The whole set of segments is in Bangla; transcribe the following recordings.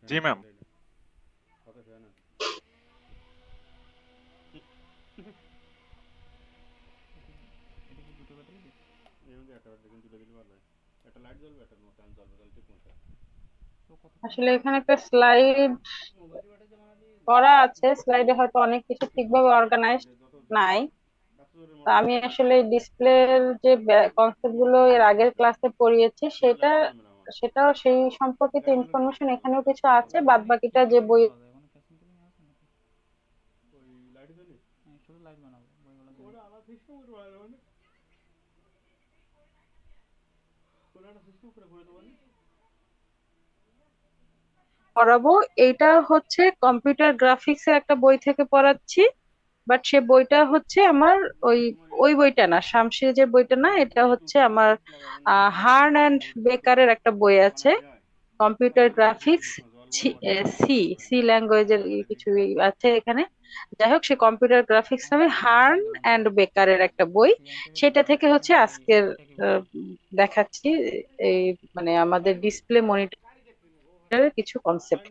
जी मैम। আসলে এখানে একটা স্লাইড করা আছে, স্লাইডে হয়তো অনেক কিছু ঠিকভাবে অর্গানাইজড নাই। তো আমি আসলে ডিসপ্লের যে কনসেপ্ট গুলো এর আগের ক্লাসে পড়িয়েছি সেটাও সেই সম্পর্কিত ইনফরমেশন এখানেও কিছু আছে, বাদ বাকিটা যে বই পড়াবো এইটা হচ্ছে কম্পিউটার গ্রাফিক্স এর একটা বই থেকে পড়াচ্ছি। বাট সে বইটা হচ্ছে আমার ওই ওই বইটা না, শামসির যে বইটা না, এটা হচ্ছে আমার হার্ন অ্যান্ড বেকারের একটা বই আছে, কম্পিউটার গ্রাফিক্স। সি সি ল্যাঙ্গুয়েজের কিছু আছে এখানে। যাই হোক, সে কম্পিউটার গ্রাফিক্স নামে হার্ন অ্যান্ড বেকারের একটা বই, সেটা থেকে হচ্ছে আজকের দেখাচ্ছি এই মানে আমাদের ডিসপ্লে কিছু কনসেপ্ট।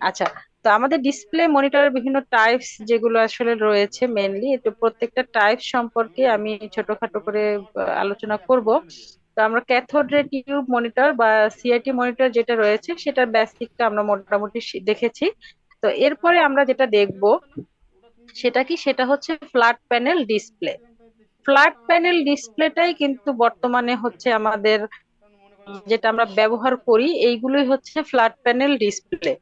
আচ্ছা, তো আমাদের ডিসপ্লে মনিটরের বিভিন্ন টাইপস যেগুলো আসলে রয়েছে মেনলি, তো প্রত্যেকটা টাইপ সম্পর্কে আমি ছোটখাটো করে আলোচনা করব। তো আমরা ক্যাথোড রে টিউব মনিটর বা সিআইটি মনিটর যেটা রয়েছে সেটার বেসিকটা আমরা মোটামুটি দেখেছি। তো এরপরে আমরা যেটা দেখব সেটা কি, সেটা হচ্ছে flat panel display. Flat panel ডিসপ্লেটাই কিন্তু বর্তমানে হচ্ছে আমাদের যেটা আমরা ব্যবহার করি, এইগুলোই হচ্ছে ফ্ল্যাট প্যানেল ডিসপ্লে।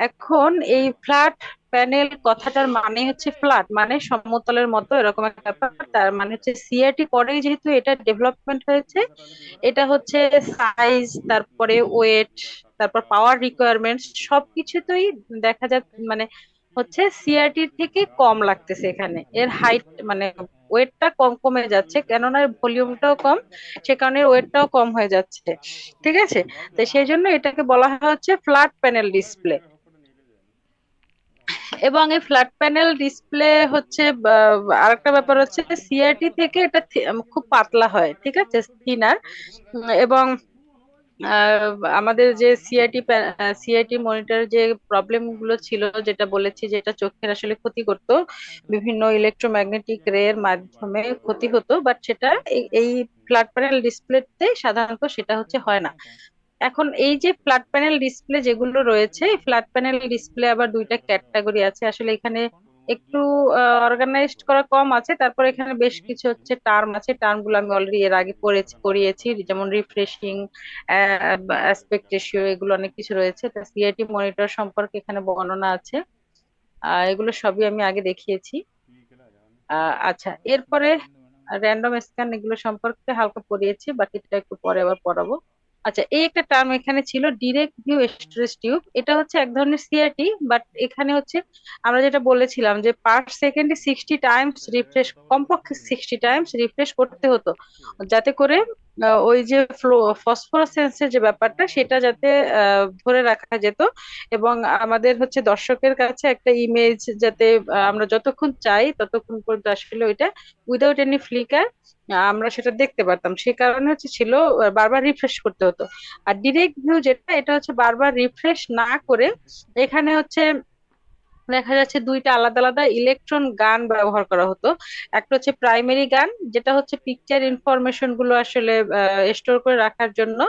এখন এই ফ্ল্যাট প্যানেল কথাটার মানে হচ্ছে ফ্ল্যাট মানে সমতলের মতো এরকম একটা ব্যাপার, তার মানে হচ্ছে সিআরটি পরেই যেহেতু এটা ডেভেলপমেন্ট হয়েছে, এটা হচ্ছে সাইজ, তারপরে ওয়েট, তারপর পাওয়ার রিকোয়ারমেন্টস সবকিছুতেই দেখা যায় মানে হচ্ছে সিআরটির থেকে কম লাগতেছে এখানে। এর হাইট মানে ওয়েটটা কম কমে যাচ্ছে, কেননা ভলিউমটাও কম, সে কারণে ওয়েটটাও কম হয়ে যাচ্ছে। ঠিক আছে, তো সেই জন্য এটাকে বলা হয় হচ্ছে ফ্ল্যাট প্যানেল ডিসপ্লে। এবং এই ফ্ল্যাট প্যানেল ডিসপ্লে হচ্ছে আরেকটা ব্যাপার হচ্ছে সিআরটি থেকে এটা খুব পাতলা হয়, ঠিক আছে, থিনার। এবং আহ, আমাদের যে সিআইটি মনিটর যে প্রবলেম গুলো ছিল, যেটা বলেছি, যেটা চোখের আসলে ক্ষতি করতো, বিভিন্ন ইলেকট্রোম্যাগনেটিক রে এর মাধ্যমে ক্ষতি হতো, বাট সেটা এই ফ্ল্যাট প্যানেল ডিসপ্লেতে সাধারণত সেটা হচ্ছে হয় না। এখন এই যে ফ্ল্যাট প্যানেল ডিসপ্লে যেগুলো রয়েছে, ফ্ল্যাট প্যানেল ডিসপ্লে আবার দুইটা ক্যাটাগরি আছে আসলে এখানে, একটু অর্গানাইজড করা কম আছে। তারপর এখানে বেশ কিছু হচ্ছে টার্ম আছে, টার্ম গুলো আমি অলরেডি এর আগে পড়িয়েছি, যেমন রিফ্রেশিং, অ্যাসপেক্ট রেশিও, এগুলো অনেক কিছু রয়েছে। তা সিআইটি মনিটর সম্পর্কে এখানে বর্ণনা আছে, এগুলো সবই আমি আগে দেখিয়েছি। আচ্ছা, এরপরে র্যান্ডম স্ক্যান এগুলো সম্পর্কে হালকা পড়িয়েছি, বাকিটা একটু পরে আবার পড়াবো। আচ্ছা, এই একটা টার্ম এখানে ছিল, ডিরেক্ট ভিউ স্টোরেজ টিউব। এটা হচ্ছে এক ধরনের সিআরটি, বাট এখানে হচ্ছে আমরা যেটা বলেছিলাম যে পার সেকেন্ডে 60 টাইমস রিফ্রেশ, কমপক্ষে 60 টাইমস রিফ্রেশ করতে হতো, যাতে করে ওই যে ফসফোরেসেন্সের যে ব্যাপারটা সেটা যাতে ধরে রাখা যেত, এবং আমাদের হচ্ছে দর্শকের কাছে একটা ইমেজ যাতে আমরা যতক্ষণ চাই ততক্ষণ পর্যন্ত আসলে ওইটা উইদাউট এনি ফ্লিকার আমরা সেটা দেখতে পারতাম। সে কারণে হচ্ছে ছিল বারবার রিফ্রেশ করতে হতো। আর ডিরেক্ট ভিউ যেটা, এটা হচ্ছে বারবার রিফ্রেশ না করে এখানে হচ্ছে দেখা যাচ্ছে দুইটা আলাদা আলাদা ইলেকট্রন গান ব্যবহার করা হতো। একটা হচ্ছে প্রাইমারি গান, যেটা হচ্ছে পিকচার ইনফরমেশন গুলো আসলে স্টোর করে রাখার জন্য।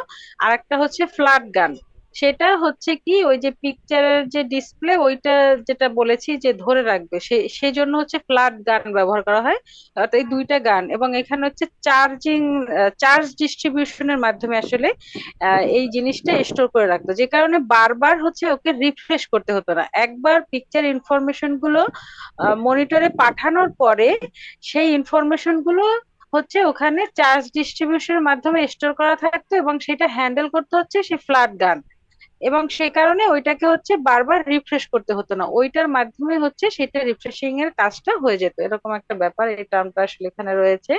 আর একটা হচ্ছে ফ্ল্যাট গান, সেটা হচ্ছে কি ওই যে পিকচারের যে ডিসপ্লে ওইটা যেটা বলেছি যে ধরে রাখবে, সেই জন্য হচ্ছে ফ্ল্যাট গান ব্যবহার করা হয়। তো এই দুইটা গান, এবং এখানে হচ্ছে চার্জ ডিস্ট্রিবিউশনের মাধ্যমে আসলে এই জিনিসটা স্টোর করে রাখতো, যে কারণে বারবার হচ্ছে ওকে রিফ্রেশ করতে হতো না। একবার পিকচার ইনফরমেশন গুলো মনিটরে পাঠানোর পরে সেই ইনফরমেশন গুলো হচ্ছে ওখানে চার্জ ডিস্ট্রিবিউশনের মাধ্যমে স্টোর করা থাকতো, এবং সেটা হ্যান্ডেল করতে হচ্ছে সেই ফ্ল্যাট গান। এবং সেই কারণে ওইটাকে হচ্ছে বারবার রিফ্রেশ করতে হতো না, ওইটার মাধ্যমে হচ্ছে সেটা রিফ্রেশিং এর কাজটা হয়ে যেত, এরকম একটা ব্যাপার। এই টার্মটা আসলে এখানে রয়েছে।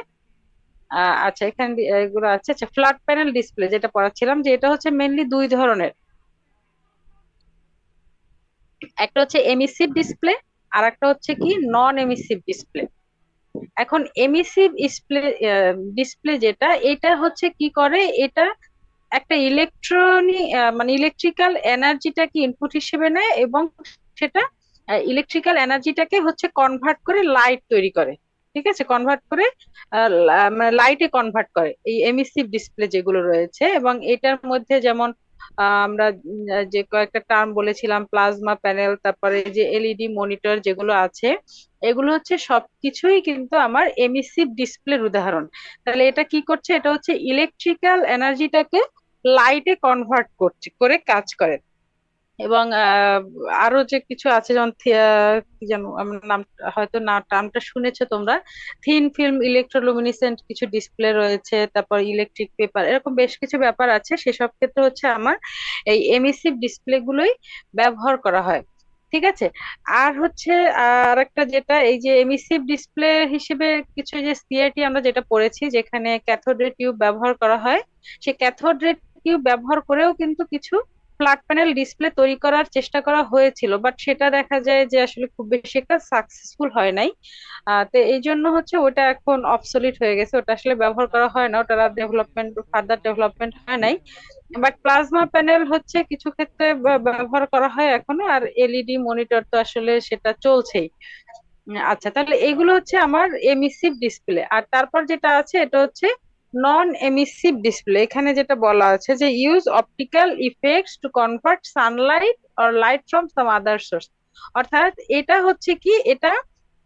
আচ্ছা, এখানে এগুলো আছে। আচ্ছা, ফ্ল্যাট প্যানেল ডিসপ্লে যেটা পড়াচ্ছিলাম, যে এটা হচ্ছে মেনলি দুই ধরনের। একটা হচ্ছে এমিসিভ ডিসপ্লে, আর একটা হচ্ছে কি নন এমিসিভ ডিসপ্লে। এখন এমিসিভ ডিসপ্লে ডিসপ্লে যেটা, এটা হচ্ছে কি করে, এটা একটা ইলেকট্রনিক মানে ইলেকট্রিক্যাল এনার্জিটাকে ইনপুট হিসেবে নেয়, এবং সেটা ইলেকট্রিক্যাল এনার্জিটাকে হচ্ছে কনভার্ট করে লাইট তৈরি করে। ঠিক আছে, কনভার্ট করে মানে লাইটে কনভার্ট করে এই এমিসিভ ডিসপ্লে যেগুলো রয়েছে। এবং এটার মধ্যে যেমন আমরা যে কয়েকটা টার্ম বলেছিলাম, প্লাজমা প্যানেল, তারপরে যে এলইডি মনিটর যেগুলো আছে, এগুলো হচ্ছে সবকিছুই কিন্তু আমার এমিসিভ ডিসপ্লের উদাহরণ। তাহলে এটা কি করছে, এটা হচ্ছে ইলেকট্রিক্যাল এনার্জিটাকে লাইটে কনভার্ট করছে, করে কাজ করে। এবং আরো যে কিছু আছে, যেমন কি যেন আমার নাম, হয়তো না টার্মটা শুনেছো তোমরা, থিন ফিল্ম ইলেকট্রোলুমিনেসেন্ট কিছু ডিসপ্লে রয়েছে, তারপর ইলেকট্রিক পেপার, এরকম বেশ কিছু ব্যাপার আছে। সেসব ক্ষেত্রে হচ্ছে আমার এই এমিসিভ ডিসপ্লে গুলোই ব্যবহার করা হয়। ঠিক আছে। আর হচ্ছে আর একটা যেটা, এই যে এমিসিভ ডিসপ্লে হিসেবে কিছু যে সিআরটি আমরা যেটা পড়েছি, যেখানে ক্যাথোড রে টিউব ব্যবহার করা হয়, সে ক্যাথোড রে টিউব ব্যবহার করেও কিন্তু কিছু ফ্ল্যাট প্যানেল ডিসপ্লে তৈরি করার চেষ্টা করা হয়েছিল, বাট সেটা দেখা যায় যে আসলে খুব বেশি একটা সাকসেসফুল হয় নাই। তো এই জন্য হচ্ছে ওটা এখন অবসলিট হয়ে গেছে, ওটা আসলে ব্যবহার করা হয় না, ওটা ডেভেলপমেন্ট, ফার্দার ডেভেলপমেন্ট হয় নাই। বাট প্লাজমা প্যানেল হচ্ছে কিছু ক্ষেত্রে ব্যবহার করা হয় এখনো, আর এলইডি মনিটর তো আসলে সেটা চলছেই। আচ্ছা, তাহলে এইগুলো হচ্ছে আমার এমিসিভ ডিসপ্লে। আর তারপর যেটা আছে এটা হচ্ছে নন এমিসিভ ডিসপ্লে। এখানে যেটা বলা আছে যে use optical effects to convert Sunlight or light from some other source. অর্থাৎ এটা হচ্ছে কি, এটা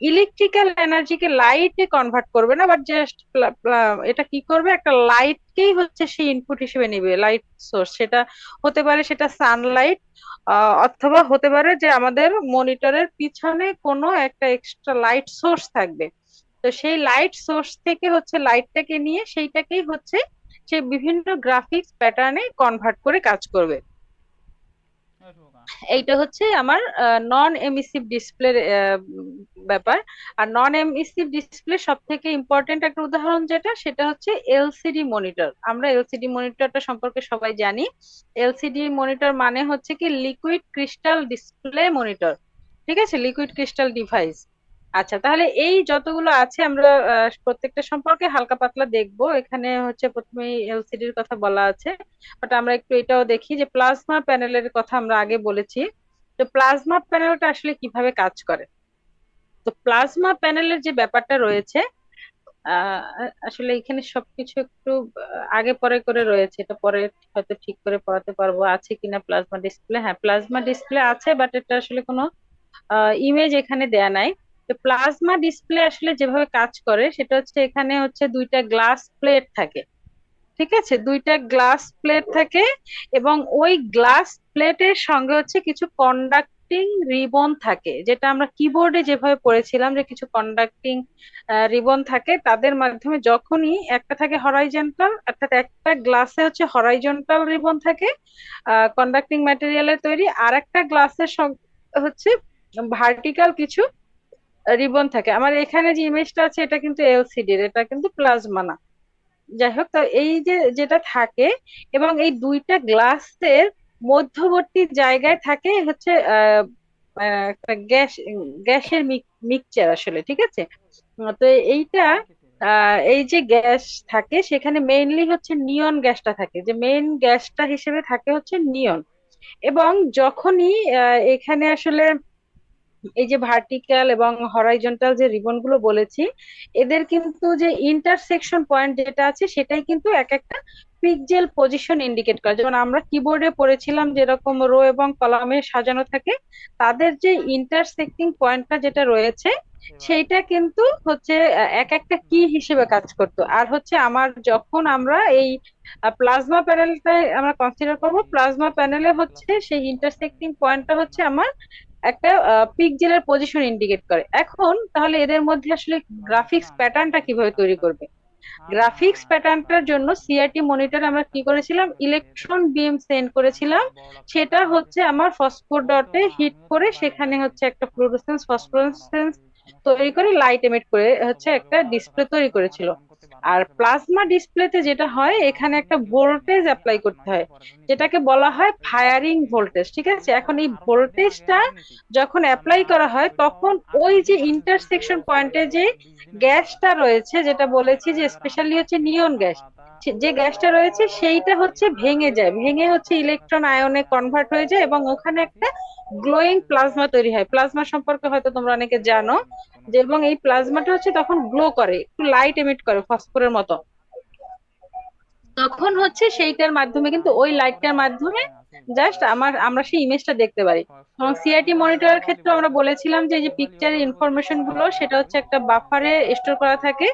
ইলেকট্রিক্যাল এনার্জিকে লাইটে কনভার্ট করবে না, বাট জাস্ট এটা কি করবে, একটা লাইটকেই হচ্ছে সেই ইনপুট হিসেবে নিবে, লাইট সোর্স। সেটা হতে পারে সেটা সানলাইট, অথবা হতে পারে যে আমাদের মনিটরের পিছনে কোনো একটা এক্সট্রা লাইট সোর্স থাকবে। তো সেই লাইট সোর্স থেকে হচ্ছে লাইটটাকে নিয়ে সেইটাকেই হচ্ছে সে বিভিন্ন গ্রাফিক্স প্যাটার্নে কনভার্ট করে কাজ করবে। এইটা হচ্ছে আমার নন এমিসিভ ডিসপ্লের ব্যাপার। আর নন এমিসিভ ডিসপ্লে সব থেকে ইম্পর্টেন্ট একটা উদাহরণ যেটা, সেটা হচ্ছে এলসিডি মনিটর। আমরা এলসিডি মনিটরটা সম্পর্কে সবাই জানি। এলসিডি মনিটর মানে হচ্ছে কি লিকুইড ক্রিস্টাল ডিসপ্লে মনিটর। ঠিক আছে, লিকুইড ক্রিস্টাল ডিভাইস। আচ্ছা, তাহলে এই যতগুলো আছে আমরা প্রত্যেকটা সম্পর্কে হালকা পাতলা দেখবো। এখানে হচ্ছে প্রথমে এলসিডির কথা বলা আছে, বাট আমরা একটু এটাও দেখি যে প্লাজমা প্যানেলের কথা আমরা আগে বলেছি। তো প্লাজমা প্যানেলটা আসলে কিভাবে কাজ করে। তো প্লাজমা প্যানেলের যে ব্যাপারটা রয়েছে, আসলে এখানে সবকিছু একটু আগে পরে করে রয়েছে, এটা পরে হয়তো ঠিক করে পড়াতে পারবো আছে কিনা। প্লাজমা ডিসপ্লে, হ্যাঁ প্লাজমা ডিসপ্লে আছে, বাট এটা আসলে কোনো ইমেজ এখানে দেয়া নাই। তো প্লাজমা ডিসপ্লে আসলে যেভাবে কাজ করে সেটা হচ্ছে, এখানে হচ্ছে দুইটা গ্লাস প্লেট থাকে। ঠিক আছে, দুইটা গ্লাস প্লেট থাকে, এবং ওই গ্লাস প্লেটের সঙ্গে হচ্ছে কিছু কন্ডাক্টিং রিবন থাকে, যেটা আমরা কিবোর্ডে যেভাবে পড়েছিলাম যে কিছু কন্ডাক্টিং রিবন থাকে, তাদের মাধ্যমে যখনই একটা থাকে হরাইজন্টাল, অর্থাৎ একটা গ্লাসে হচ্ছে হরাইজন্টাল রিবন থাকে কন্ডাক্টিং ম্যাটেরিয়ালের তৈরি, আর একটা গ্লাসের হচ্ছে ভার্টিক্যাল কিছু রিবন থাকে। আমার এখানে যে ইমেজটা আছে এটা কিন্তু এলসিডির, এটা কিন্তু প্লাজমা না। যাই হোক, তো এই যে যেটা থাকে, এবং এই দুইটা গ্লাসের মধ্যবর্তী জায়গায় থাকে হচ্ছে একটা গ্যাসের মিক্সচার আসলে। ঠিক আছে। তো এইটা এই যে গ্যাস থাকে, সেখানে মেইনলি হচ্ছে নিয়ন গ্যাসটা থাকে, যে মেইন গ্যাসটা হিসেবে থাকে হচ্ছে নিয়ন। এবং যখনই এখানে আসলে এই যে ভার্টিক্যাল এবং হরাইজন্টাল যে রিবন গুলো বলেছি, এদের কিন্তু যে ইন্টারসেকশন পয়েন্ট যেটা আছে, সেটাই কিন্তু এক একটা পিক্সেল পজিশন ইন্ডিকেট করে। যেমন আমরা কিবোর্ডে পড়েছিলাম যেরকম রো এবং কলামে সাজানো থাকে, তাদের যে ইন্টারসেক্টিং পয়েন্টটা যেটা রয়েছে, সেইটা কিন্তু হচ্ছে এক একটা কি হিসেবে কাজ করতো। আর হচ্ছে আমার যখন আমরা এই প্লাজমা প্যানেলটা আমরা কনসিডার করব, প্লাজমা প্যানেলে হচ্ছে সেই ইন্টারসেক্টিং পয়েন্টটা হচ্ছে আমার একটা পিক্সেলের পজিশন ইন্ডিকেট করে। এখন তাহলে এদের মধ্যে আসলে গ্রাফিক্স প্যাটার্নটা কিভাবে তৈরি করবে। গ্রাফিক্স প্যাটার্নটার জন্য সিআরটি মনিটরে আমরা কি করেছিলাম, ইলেকট্রন বিম সেন্ড করেছিলাম। সেটা হচ্ছে আমার ফসফোর ডটে হিট করে সেখানে হচ্ছে একটা ফসফোরেসেন্স তৈরি করে লাইট এমিট করে হচ্ছে একটা ডিসপ্লে তৈরি করেছিল। আর প্লাজমা ডিসপ্লেতে যেটা হয়, এখানে একটা ভোল্টেজ অ্যাপ্লাই করতে হয়, যেটাকে বলা হয় ফায়ারিং ভোল্টেজ। ঠিক আছে, এখন এই ভোল্টেজটা যখন অ্যাপ্লাই করা হয়, তখন ওই যে ইন্টারসেকশন পয়েন্টে যে গ্যাসটা রয়েছে, যেটা বলেছি যে স্পেশালি হচ্ছে নিয়ন গ্যাস, যে গ্যাসটা রয়েছে সেইটা হচ্ছে ভেঙে যায়, ভেঙে হচ্ছে ইলেকট্রন আয়নে কনভার্ট হয়ে যায় এবং ওখানে একটা গ্লোয়িং প্লাজমা তৈরি হয়। প্লাজমা সম্পর্কে হয়তো তোমরা অনেকে জানো, যে এবং এই প্লাজমাটা হচ্ছে তখন গ্লো করে, একটু লাইট এমিট করে ফসফরের মতো। তখন হচ্ছে সেইটার মাধ্যমে, কিন্তু ওই লাইটটার মাধ্যমে জাস্ট আমরা সেই ইমেজটা দেখতে পারি। এবং সিআইটি মনিটরের ক্ষেত্রে আমরা বলেছিলাম যে এই যে পিকচারের ইনফরমেশন গুলো সেটা হচ্ছে একটা বাফারে স্টোর করা থাকে।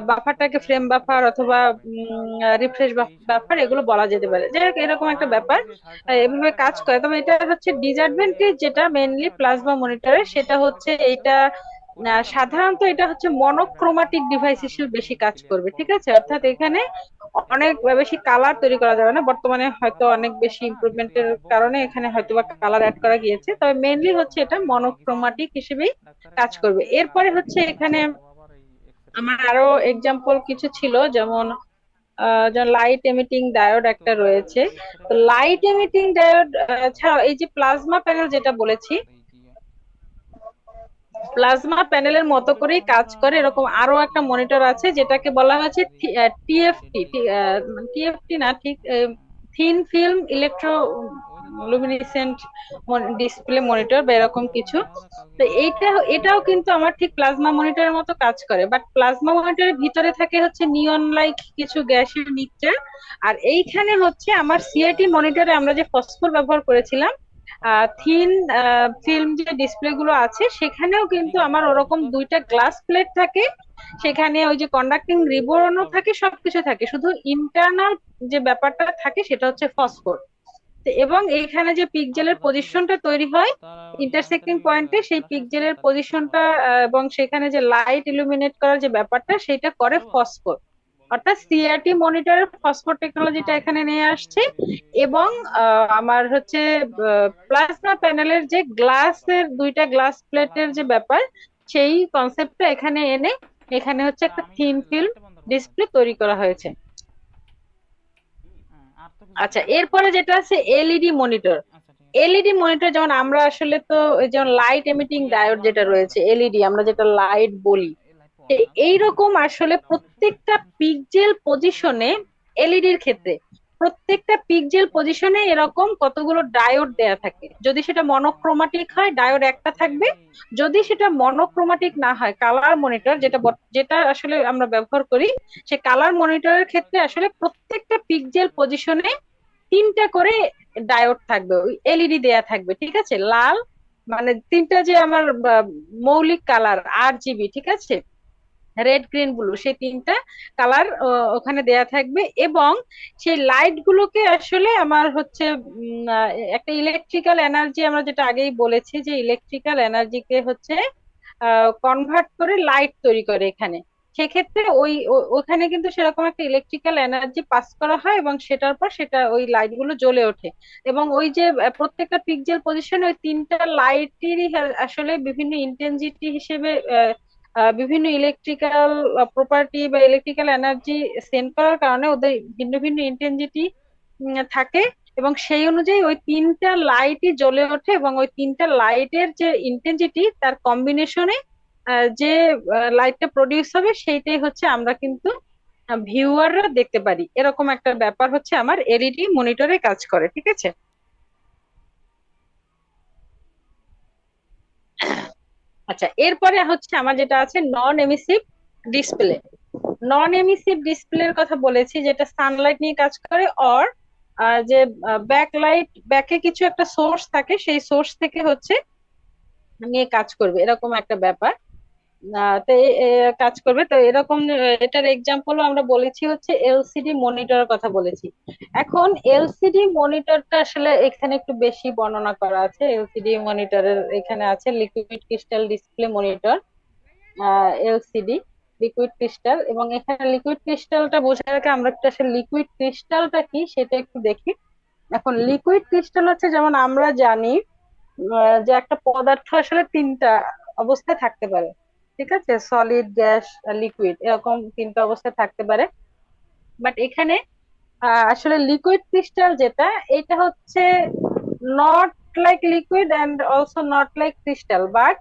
বাফারটাকে ফ্রেম বাফার অথবা রিফ্রেশ বাফার এগুলো বলা যেতে পারে, যাই হোক এরকম একটা ব্যাপার। এভাবে কাজ করে। তবে এটা হচ্ছে ডিসঅ্যাডভান্টেজ যেটা মেনলি প্লাজমা মনিটরে, সেটা হচ্ছে এইটা সাধারণত এটা হচ্ছে মনোক্রোমাটিক ডিভাইস হিসেবে বেশি কাজ করবে, ঠিক আছে? অর্থাৎ এখানে অনেক বেশি কালার তৈরি করা যাবে না, বর্তমানে হয়তো অনেক বেশি ইমপ্রুভমেন্টের কারণে এখানে হয়তো বা কালার অ্যাড করা গিয়েছে, তবে মেনলি হচ্ছে এটা মনোক্রোমাটিক হিসেবেই কাজ করবে। এরপরে হচ্ছে এখানে আমার আরো এক্সাম্পল কিছু ছিল, যেমন লাইট এমিটিং ডায়োড একটা রয়েছে। তো লাইট এমিটিং ডায়োড ছাড়াও এই যে প্লাজমা প্যানেল যেটা বলেছি, প্লাজমা প্যানেলের মতো করেই কাজ করে এরকম আরো একটা মনিটর আছে যেটাকে বলা হয়েছে টিএফটি। টিএফটি না ঠিক, thin film electroluminescent display monitor বা এরকম কিছু। তো এটাও কিন্তু আমার ঠিক প্লাজমা মনিটরের মতো কাজ করে, বাট প্লাজমা মনিটরের ভিতরে থাকে হচ্ছে নিয়ন লাইক কিছু গ্যাসের মিক্সচার। আর এইখানে হচ্ছে আমার সিআইটি মনিটরে আমরা যে ফসফর ব্যবহার করেছিলাম, থিন ফিল্ম যে ডিসপ্লে গুলো আছে সেখানেও কিন্তু আমার ওরকম দুইটা গ্লাস প্লেট থাকে। সেখানে ওই যে কন্ডাক্টিং রিবনও থাকে, সবকিছু থাকে, শুধু ইন্টারনাল যে ব্যাপারটা থাকে সেটা হচ্ছে ফসফর। এবং এইখানে যে পিকজেলের পজিশনটা তৈরি হয় ইন্টারসেক্টিং পয়েন্টে, সেই পিকজেলের পজিশনটা এবং সেখানে যে লাইট ইলুমিনেট করার যে ব্যাপারটা সেটা করে ফসফর। অর্থাৎ সিআরটি মনিটরের ফসফর টেকনোলজিটা এখানে নিয়ে আসছে। এবং আমার হচ্ছে প্লাজমা প্যানেলের যে গ্লাসের দুইটা গ্লাস প্লেটের যে ব্যাপার, সেই কনসেপ্টটা এখানে এনে এখানে হচ্ছে একটা থিন ফিল্ম ডিসপ্লে তৈরি করা হয়েছে। আচ্ছা, এরপরে যেটা আছে এলইডি মনিটর। এলইডি মনিটর যেমন আমরা আসলে তো ওই যেমন লাইট এমিটিং ডায়োড যেটা রয়েছে এলইডি, আমরা যেটা লাইট বলি, তো এইরকম আসলে প্রত্যেকটা পিক্সেল পজিশনে, এলইডির ক্ষেত্রে প্রত্যেকটা পিক্সেল পজিশনে এরকম কতগুলো ডায়োড দেয়া থাকে। যদি সেটা মনোক্রোমাটিক হয় ডায়োড একটা থাকবে, যদি সেটা মনোক্রোমাটিক না হয় কালার মনিটর যেটা যেটা আসলে আমরা ব্যবহার করি, সে কালার মনিটরের ক্ষেত্রে আসলে প্রত্যেকটা পিক্সেল পজিশনে তিনটা করে ডায়োড থাকবে, ওই এলইডি দেয়া থাকবে, ঠিক আছে? লাল মানে তিনটা যে আমার মৌলিক কালার 8 জিবি, ঠিক আছে, রেড গ্রিন ব্লু, সেই তিনটা কালার ওখানে দেয়া থাকবে। এবং সেই লাইট গুলোকে আসলে আমার হচ্ছে একটা ইলেকট্রিক্যাল এনার্জি, আমরা যেটা আগেই বলেছি যে ইলেকট্রিক্যাল এনার্জিকে হচ্ছে কনভার্ট করে লাইট তৈরি করে এখানে। সেক্ষেত্রে ওখানে কিন্তু সেরকম একটা ইলেকট্রিক্যাল এনার্জি পাস করা হয় এবং সেটার পর সেটা ওই লাইট গুলো জ্বলে ওঠে। এবং ওই যে প্রত্যেকটা পিক্সেল পজিশনে ওই তিনটা লাইটেরই আসলে বিভিন্ন ইন্টেন্সিটি হিসেবে বিভিন্ন ইলেকট্রিক্যাল প্রপার্টি বা ইলেকট্রিক্যাল এনার্জি সেন্ড করার কারণে ওদের ভিন্ন ভিন্ন ইন্টেন্সিটি থাকে। এবং সেই অনুযায়ী ওই তিনটা লাইটই জ্বলে ওঠে এবং ওই তিনটা লাইটের যে ইন্টেন্সিটি তার কম্বিনেশনে যে লাইটটা প্রডিউস হবে সেইটাই হচ্ছে আমরা কিন্তু ভিউয়াররা দেখতে পারি। এরকম একটা ব্যাপার হচ্ছে আমার এলইডি মনিটরে কাজ করে, ঠিক আছে? আচ্ছা, এরপরে হচ্ছে আমার যেটা আছে নন এমিসিভ ডিসপ্লে। নন এমিসিভ ডিসপ্লের কথা বলেছি, যেটা সানলাইট নিয়ে কাজ করে, অর যে ব্যাকলাইট, ব্যাকে কিছু একটা সোর্স থাকে, সেই সোর্স থেকে হচ্ছে নিয়ে কাজ করবে, এরকম একটা ব্যাপার। তো কাজ করবে তো এরকম। এটার এক্সাম্পলও আমরা বলেছি হচ্ছে এলসিডি মনিটরের কথা বলেছি। এখন এলসিডি মনিটরটা আসলে এখানে একটু বেশি বর্ণনা করা আছে। এলসিডি মনিটরের এখানে আছে liquid crystal display monitor, LCD, liquid crystal. এবং এখানে লিকুইড ক্রিস্টালটা বোঝার আগে আমরা একটু আসলে লিকুইড ক্রিস্টালটা কি সেটা একটু দেখি। এখন লিকুইড ক্রিস্টাল হচ্ছে, যেমন আমরা জানি যে একটা পদার্থ আসলে তিনটা অবস্থায় থাকতে পারে, ঠিক আছে? সলিড, গ্যাস, লিকুইড, এরকম তিনটা অবস্থায় থাকতে পারে। বাট এখানে আসলে লিকুইড ক্রিস্টাল যেটা, এটা হচ্ছে not like liquid and also not like crystal, but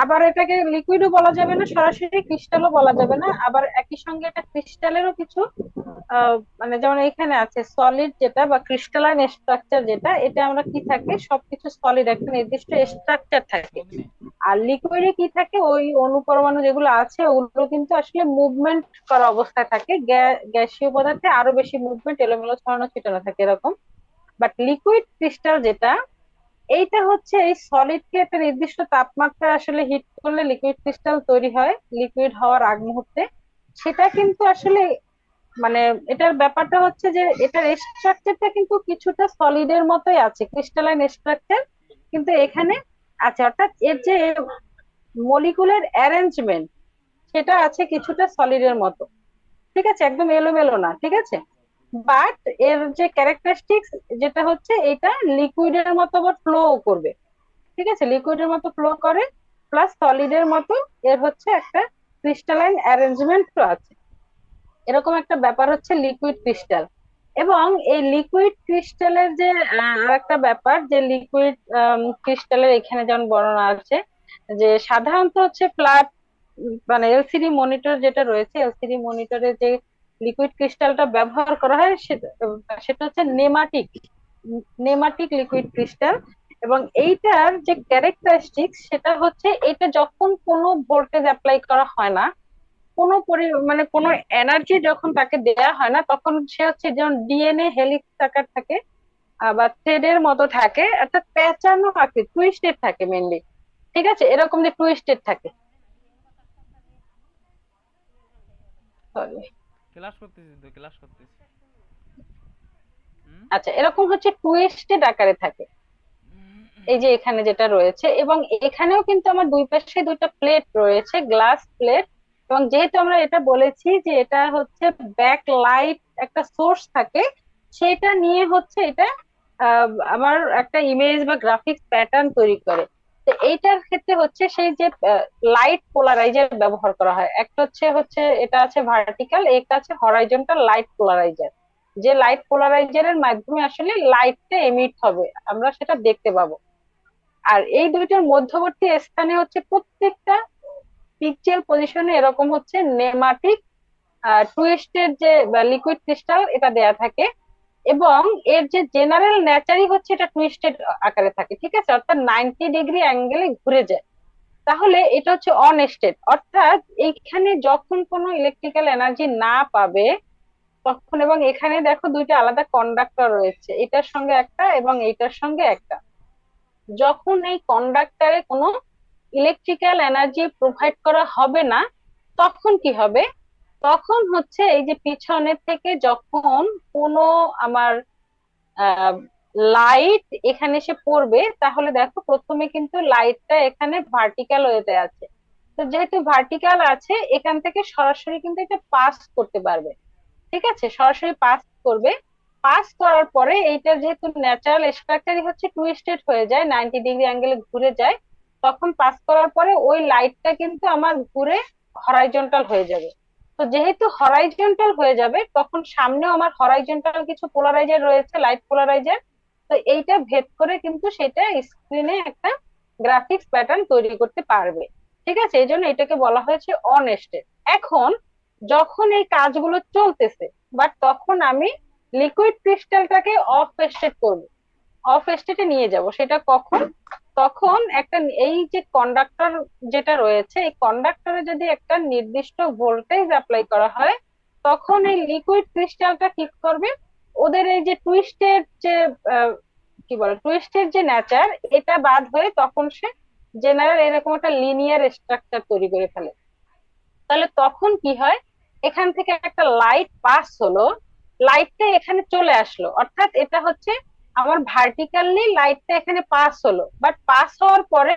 আবার এটাকে লিকুইডও বলা যাবে না, সরাসরি ক্রিস্টালও বলা যাবে না, আবার একই সঙ্গে এটা ক্রিস্টালেরও কিছু মানে যেমন এখানে আছে সলিড যেটা বা ক্রিস্টালাইন স্ট্রাকচার যেটা, এটা আমরা কি থাকে, সবকিছু সলিড একটা নির্দিষ্ট স্ট্রাকচার থাকে। আর লিকুইডে কি থাকে, ওই অনুপরমাণু যেগুলো আছে ওগুলো কিন্তু আসলে মুভমেন্ট করা অবস্থায় থাকে, গ্যাসীয় পদার্থে আরো বেশি মুভমেন্ট, এলোমেলো ছড়ানো ছিটানো থাকে এরকম। বাট লিকুইড ক্রিস্টাল যেটা, এইটা হচ্ছে এই সলিড কে একটা নির্দিষ্ট তাপমাত্রা আসলে হিট করলে লিকুইড ক্রিস্টাল তৈরি হয়, লিকুইড হওয়ার আগ মুহূর্তে। সেটা কিন্তু আসলে মানে এটার ব্যাপারটা হচ্ছে যে এটার স্ট্রাকচারটা কিন্তু কিছুটা সলিডের মতোই আছে, ক্রিস্টালাইন স্ট্রাকচার কিন্তু এখানে আছে, অর্থাৎ এর যে মলিকুলার অ্যারেঞ্জমেন্ট সেটা আছে কিছুটা সলিডের মতো। ঠিক আছে, একদম এলোমেলো না, ঠিক আছে। বাট এর যে ক্যারেক্টারিস্টিক্স যেটা হচ্ছে, এটা লিকুইডের মতো আবার ফ্লো করবে। ঠিক আছে, লিকুইডের মতো ফ্লো করে, প্লাস সলিডের মতো এর হচ্ছে একটা ক্রিস্টালাইন অ্যারেঞ্জমেন্টও আছে। এরকম একটা ব্যাপার হচ্ছে লিকুইড ক্রিস্টাল। এবং এই লিকুইড ক্রিস্টালের যে আর একটা ব্যাপার, যে লিকুইড ক্রিস্টালের এখানে যেমন বর্ণনা আছে যে সাধারণত হচ্ছে ফ্ল্যাট মানে এলসিডি মনিটর যেটা রয়েছে, এলসিডি মনিটরে যে লিকুইড ক্রিস্টালটা ব্যবহার করা হয় সেটা সেটা হচ্ছে নেমাটিক, নেমাটিক লিকুইড ক্রিস্টাল। এবং এইটার যে ক্যারেক্টারিস্টিক্স সেটা হচ্ছে, এটা যখন কোনো ভোল্টেজ অ্যাপ্লাই করা হয় না, কোনো মানে কোনো এনার্জি যখন তাকে দেয়া হয় না, তখন সে হচ্ছে যেমন ডিএনএ হেলিক্স আকার থাকে, বা থ্রেডের মতো থাকে, অর্থাৎ পেঁচানো আকৃতি, টুইস্টেড থাকে মেনলি। ঠিক আছে, এরকম যে টুইস্টেড থাকে, সরি, ক্লাস করতেছি তো, ক্লাস করতেছি। হুম। আচ্ছা এরকম হচ্ছে টুইস্টেড আকারে থাকে। এই যে এখানে যেটা রয়েছে, এবং এখানেও কিন্তু আমার দুই পাশে দুইটা প্লেট রয়েছে, গ্লাস প্লেট। এবং যেহেতু আমরা এটা বলেছি যে এটা হচ্ছে ব্যাক লাইট একটা সোর্স থাকে, সেটা নিয়ে হচ্ছে এটা আমার একটা ইমেজ বা গ্রাফিক্স প্যাটার্ন তৈরি করে। তো এইটার ক্ষেত্রে হচ্ছে সেই যে লাইট পোলারাইজার ব্যবহার করা হয়, একটা হচ্ছে হচ্ছে এটা আছে ভার্টিক্যাল, একটা আছে হরাইজন্টাল লাইট পোলারাইজার। যে লাইট পোলারাইজারের মাধ্যমে আসলে লাইটটা এমিট হবে, আমরা সেটা দেখতে পাবো। আর এই দুইটার মধ্যবর্তী স্থানে হচ্ছে প্রত্যেকটা পিক্সেল পজিশনে এরকম হচ্ছে নেমাটিক টুইস্টের যে লিকুইড ক্রিস্টাল এটা দেয়া থাকে। এবং এর যে জেনারেল নেচারই হচ্ছে এটা টুইস্টেড আকারে থাকে, ঠিক আছে, অর্থাৎ 90 ডিগ্রি অ্যাঙ্গেলে ঘুরে যায়। তাহলে এটা হচ্ছে অনস্টেড, অর্থাৎ এইখানে যখন কোনো ইলেকট্রিক্যাল এনার্জি না পাবে তখন, এবং এখানে দেখো দুইটা আলাদা কন্ডাক্টর রয়েছে, এটার সঙ্গে একটা এবং এইটার সঙ্গে একটা, যখন এই কন্ডাক্টরে কোনো ইলেকট্রিক্যাল এনার্জি প্রোভাইড করা হবে না, তখন কি হবে, তখন হচ্ছে এই যে পিছনের থেকে যখন কোনো আমার লাইট এখানে এসে পড়বে, তাহলে দেখো প্রথমে কিন্তু লাইটটা এখানে ভার্টিক্যাল ওয়েতে আছে। তো যেহেতু ভার্টিক্যাল আছে, এখান থেকে সরাসরি কিন্তু এটা পাস করতে পারবে। ঠিক আছে, সরাসরি পাস করবে। পাস করার পরে এইটা যেহেতু ন্যাচারাল স্ট্রাকচারই হচ্ছে টুইস্টেড হয়ে যায়, 90 ডিগ্রি অ্যাঙ্গেলে ঘুরে যায়, তখন পাস করার পরে ওই লাইটটা কিন্তু আমার ঘুরে হরাইজন্টাল হয়ে যাবে। তো যেহেতু হরাইজন্টাল হয়ে যাবে, তখন সামনেও আমার হরাইজন্টাল কিছু পোলারাইজার রয়েছে, লাইট পোলারাইজার। তো এইটা ভেদ করে কিন্তু সেটা স্ক্রিনে একটা গ্রাফিক্স প্যাটার্ন তৈরি করতে পারবে। ঠিক আছে, এই জন্য এটাকে বলা হয়েছে অনস্টেড। এখন যখন এই কাজগুলো চলতেছে, বাট তখন আমি লিকুইড ক্রিস্টালটাকে অফ স্টেট করবো, অফ স্টেটে নিয়ে যাব। সেটা কখন, তখন একটা এই যে কন্ডাক্টর যেটা রয়েছে, এই কন্ডাক্টরে যদি একটা নির্দিষ্ট ভোল্টেজ অ্যাপ্লাই করা হয়, তখন এই লিকুইড ক্রিস্টালটা কি করবে, ওদের এই যে টুইস্টের যে কি বলে টুইস্টের যে নেচার, এটা বাদ হয়ে তখন সে জেনারেল এরকম একটা লিনিয়ার স্ট্রাকচার তৈরি করে ফেলে। তাহলে তখন কি হয়, এখান থেকে একটা লাইট পাস হলো, লাইটটা এখানে চলে আসলো, অর্থাৎ এটা হচ্ছে আমার ভার্টিক্যালি লাইটটা এখানে পাস হলো, বাট পাস হওয়ার পরে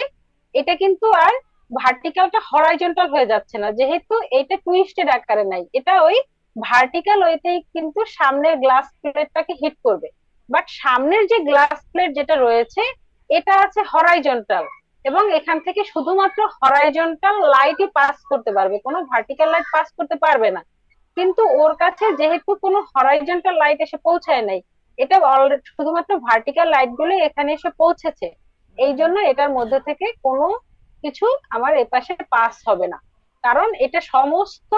এটা কিন্তু আর ভার্টিক্যালটা হরাইজন্টাল হয়ে যাচ্ছে না, যেহেতু এটা টুইস্টেড আকারে নাই, এটা ওই ভার্টিক্যাল ওয়েতেই কিন্তু সামনের গ্লাস প্লেটটাকে হিট করবে। বাট সামনের যে গ্লাস প্লেট যেটা রয়েছে, এটা আছে হরাইজন্টাল, এবং এখান থেকে শুধুমাত্র হরাইজন্টাল লাইটই পাস করতে পারবে, কোনো ভার্টিক্যাল লাইট পাস করতে পারবে না। কিন্তু ওর কাছে যেহেতু কোনো হরাইজন্টাল লাইট এসে পৌঁছায় নাই, এটা অলরেডি শুধুমাত্র ভার্টিক্যাল লাইট গুলো এখানে এসে পৌঁছেছে, এই জন্য এটার মধ্যে থেকে কোনো কিছু আমার এপাশে পাস হবে না, কারণ এটা সমস্ত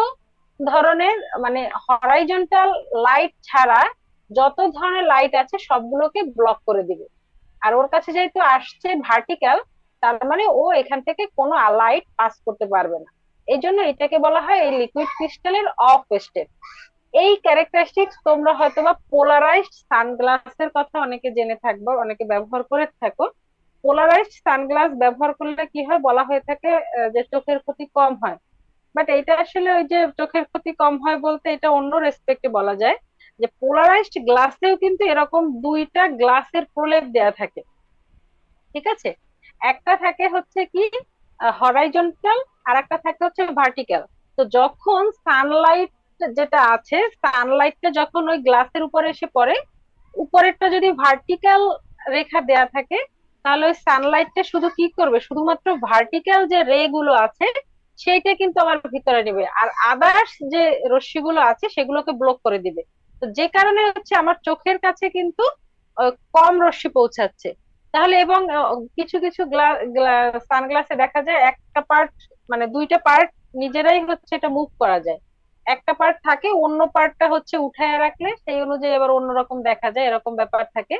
ধরনের মানে হরাইজন্টাল লাইট ছাড়া যত ধরনের লাইট আছে সবগুলোকে ব্লক করে দিবে। আর ওর কাছে যেহেতু আসছে ভার্টিক্যাল, তার মানে ও এখান থেকে কোনো লাইট পাস করতে পারবে না। এই জন্য এটাকে বলা হয় এই লিকুইড ক্রিস্টালের অফ স্টেট। এই ক্যারেক্টারিস্টিক্স তোমরা হয়তোবা পোলারাইজড সানগ্লাসের কথা অনেকে জেনে থাকবে, অনেকে ব্যবহার করে থাকো। পোলারাইজড সানগ্লাস ব্যবহার করলে কি হয় বলা হয়ে থাকে যে চোখের ক্ষতি কম হয়। বাট এটা আসলে ওই যে চোখের ক্ষতি কম হয় বলতে এটা অন্য রেসপেক্টে বলা যায়, যে পোলারাইজড গ্লাসেও কিন্তু এরকম দুইটা গ্লাসের প্রলেপ দেয়া থাকে। ঠিক আছে, একটা থাকে হচ্ছে কি হরাইজন্টাল, আর একটা থাকে হচ্ছে ভার্টিক্যাল। তো যখন সানলাইট যেটা আছে, সানলাইটটা যখন ওই গ্লাসের উপরে এসে পড়ে, উপরেরটা যদি ভার্টিক্যাল রেখা দেয়া থাকে, তাহলে ওই সানলাইটটা শুধু কি করবে, শুধুমাত্র ভার্টিক্যাল যে রে গুলো আছে সেইটা কিন্তু আমার ভিতরে নেবে, আর আদার্স যে রশ্মিগুলো আছে সেগুলোকে ব্লক করে দিবে। তো যে কারণে হচ্ছে আমার চোখের কাছে কিন্তু কম রশ্মি পৌঁছাচ্ছে। তাহলে এবং কিছু কিছু সানগ্লাসে দেখা যায় একটা পার্ট মানে দুইটা পার্ট নিজেরাই হচ্ছে এটা মুভ করা যায়। একটা পার্ট থাকে, অন্য পার্টটা হচ্ছে উঠায় রাখলে সেই অনুযায়ী আবার অন্যরকম দেখা যায়, এরকম ব্যাপার থাকে।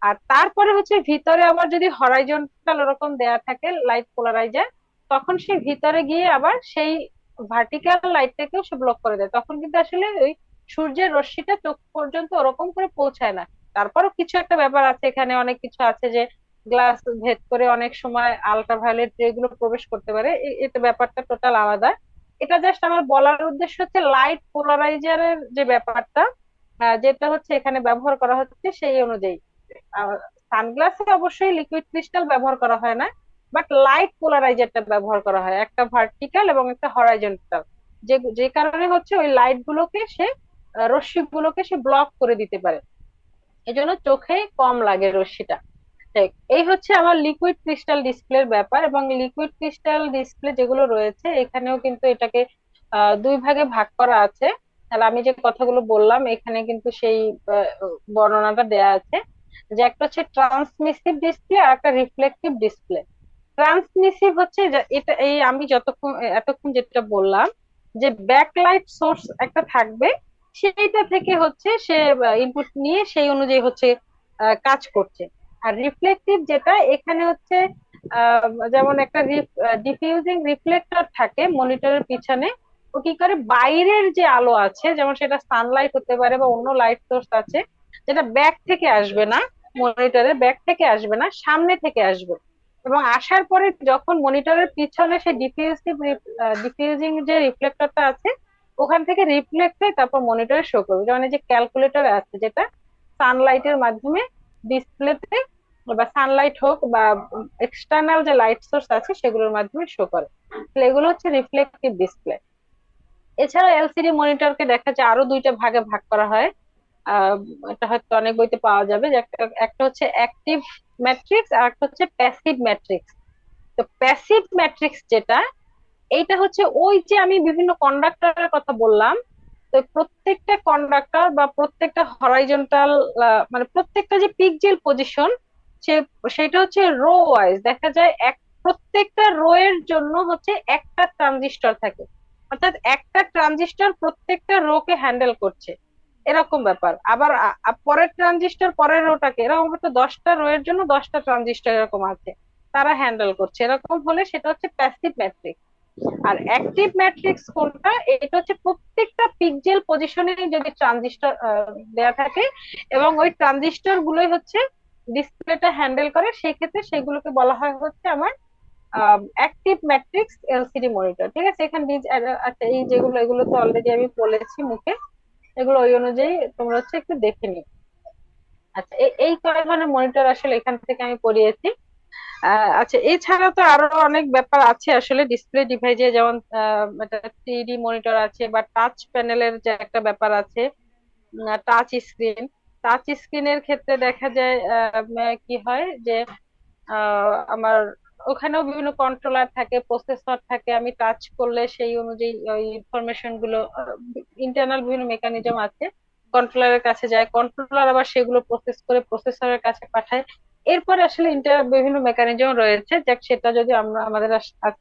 আর তারপরে হচ্ছে ভিতরে আবার যদি হরাইজন্টাল ওরকম দেয়া থাকে লাইট পোলারাইজার, তখন সে ভিতরে গিয়ে আবার সেই ভার্টিক্যাল লাইটটাকেও সে ব্লক করে দেয়, তখন কিন্তু আসলে ওই সূর্যের রশ্মিটা চোখ পর্যন্ত ওরকম করে পৌঁছায় না। তারপরও কিছু একটা ব্যাপার আছে, এখানে অনেক কিছু আছে যে গ্লাস ভেদ করে অনেক সময় আলট্রাভায়োলেট রেগুলো প্রবেশ করতে পারে, এটা ব্যাপারটা টোটাল আলাদা। এটা জাস্ট আমার বলার উদ্দেশ্য হচ্ছে লাইট পোলারাইজারের যে ব্যাপারটা যেটা হচ্ছে এখানে ব্যবহার করা হচ্ছে সেই অনুযায়ী। সানগ্লাসে অবশ্যই লিকুইড ক্রিস্টাল ব্যবহার করা হয় না, বাট লাইট পোলারাইজারটা ব্যবহার করা হয়, একটা ভার্টিক্যাল এবং একটা হরাইজন্টাল। যে যে কারণে হচ্ছে ওই লাইট গুলোকে সে রশ্মি গুলোকে সে ব্লক করে দিতে পারে, এজন্য চোখে কম লাগে রশ্মিটা। দেখ, এই হচ্ছে আমার লিকুইড ক্রিস্টাল ডিসপ্লের ব্যাপার। এবং লিকুইড ক্রিস্টাল ডিসপ্লে যেগুলো রয়েছে এখানেও কিন্তু এটাকে দুই ভাগে ভাগ করা আছে। তাহলে আমি যে কথাগুলো বললাম এখানে কিন্তু সেই আহ, বর্ণনাটা দেয়া আছে, যে একটা হচ্ছে ট্রান্সমিসিভ ডিসপ্লে আর একটা রিফ্লেকটিভ ডিসপ্লে। ট্রান্সমিসিভ হচ্ছে এটা এই আমি যতক্ষণ এতক্ষণ যেটা বললাম, যে ব্যাকলাইট সোর্স একটা থাকবে, সেইটা থেকে হচ্ছে সে ইনপুট নিয়ে সেই অনুযায়ী হচ্ছে কাজ করছে। আর রিফ্লেকটিভ যেটা এখানে হচ্ছে আহ, যেমন একটা ডিফিউজিং রিফ্লেক্টর থাকে মনিটরের পিছনে। ও কি করে বাইরের যে আলো আছে, যেমন সেটা সানলাইট হতে পারে বা অন্য লাইট সোর্স আছে, যেটা ব্যাক থেকে আসবে না, মনিটরের ব্যাক থেকে আসবে না, সামনে থেকে আসবে। এবং আসার পরে যখন মনিটরের পিছনে সে ডিফিউজিং যে রিফ্লেক্টরটা আছে ওখান থেকে রিফ্লেক্ট হয়ে তারপর মনিটরে শো করবে। যেমন এই যে ক্যালকুলেটর আছে যেটা সানলাইটের মাধ্যমে ডিসপ্লেতে, বা সানলাইট হোক বা এক্সটার্নাল যে লাইট সোর্স আছে সেগুলোর মাধ্যমে শো করে। তাহলে এগুলো হচ্ছে রিফ্লেক্টিভ ডিসপ্লে। এছাড়া এলসিডি মনিটরকে দেখা যায় আরো দুইটা ভাগে ভাগ করা হয়। আহ এটা হয়তো অনেক বইতে পাওয়া যাবে, যে একটা একটা হচ্ছে অ্যাক্টিভ ম্যাট্রিক্স আর একটা হচ্ছে প্যাসিভ ম্যাট্রিক্স। তো প্যাসিভ ম্যাট্রিক্স যেটা, এইটা হচ্ছে ওই যে আমি বিভিন্ন কন্ডাক্টরের কথা বললাম, তো প্রত্যেকটা কন্ডাক্টর বা প্রত্যেকটা হরাইজন্টাল মানে প্রত্যেকটা যে পিক্সেল পজিশন, সে সেটা হচ্ছে রো ওয়াইজ দেখা যায়। প্রত্যেকটা রো এর জন্য হচ্ছে একটা ট্রানজিস্টর থাকে, অর্থাৎ একটা ট্রানজিস্টর প্রত্যেকটা রো কে হ্যান্ডেল করছে, এরকম ব্যাপার। আবার পরের ট্রানজিস্টর পরের রোটাকে, এরকম হয়তো 10টা রো এর জন্য 10টা ট্রানজিস্টর এরকম আছে, তারা হ্যান্ডেল করছে, এরকম হলে সেটা হচ্ছে প্যাসিভ ম্যাট্রিক্স। আর অ্যাক্টিভ ম্যাট্রিক্স কোনটা, এটা হচ্ছে প্রত্যেকটা পিক্সেল পজিশনে যদি ট্রানজিস্টর দেয়া থাকে এবং ওই ট্রানজিস্টর গুলোই হচ্ছে ডিসপ্লেটা হ্যান্ডেল করে, সেই ক্ষেত্রে সেগুলোকে বলা হয় হচ্ছে আমার অ্যাক্টিভ ম্যাট্রিক্স এলসিডি মনিটর। ঠিক আছে, এখানে আচ্ছা এই যেগুলো এগুলো তো অলরেডি আমি বলেছি মুখে, এগুলো ওই অনুযায়ী তোমরা হচ্ছে একটু দেখে নিও। আচ্ছা এই কয় ধরনের মনিটর আসলে এখান থেকে আমি পড়িয়েছি। আচ্ছা এছাড়া তো আরো অনেক ব্যাপার আছে আসলে ডিসপ্লে ডিভাইসে, যেমন একটা থ্রিডি মনিটর আছে বা টাচ প্যানেলের যে একটা ব্যাপার আছে, টাচ স্ক্রিন। টাচ স্ক্রিনের ক্ষেত্রে দেখা যায় কি হয় যে আমার ওখানেও বিভিন্ন কন্ট্রোলার থাকে, প্রসেসর থাকে, আমি টাচ করলে সেই অনুযায়ী ওই ইনফরমেশন গুলো ইন্টারনাল বিভিন্ন মেকানিজম আছে, কন্ট্রোলারের কাছে যায়, কন্ট্রোলার আবার সেগুলো প্রসেস করে প্রসেসরের কাছে পাঠায়। এরপর আসলে বিভিন্ন মেকানিজম রয়েছে, যাক সেটা যদি আমরা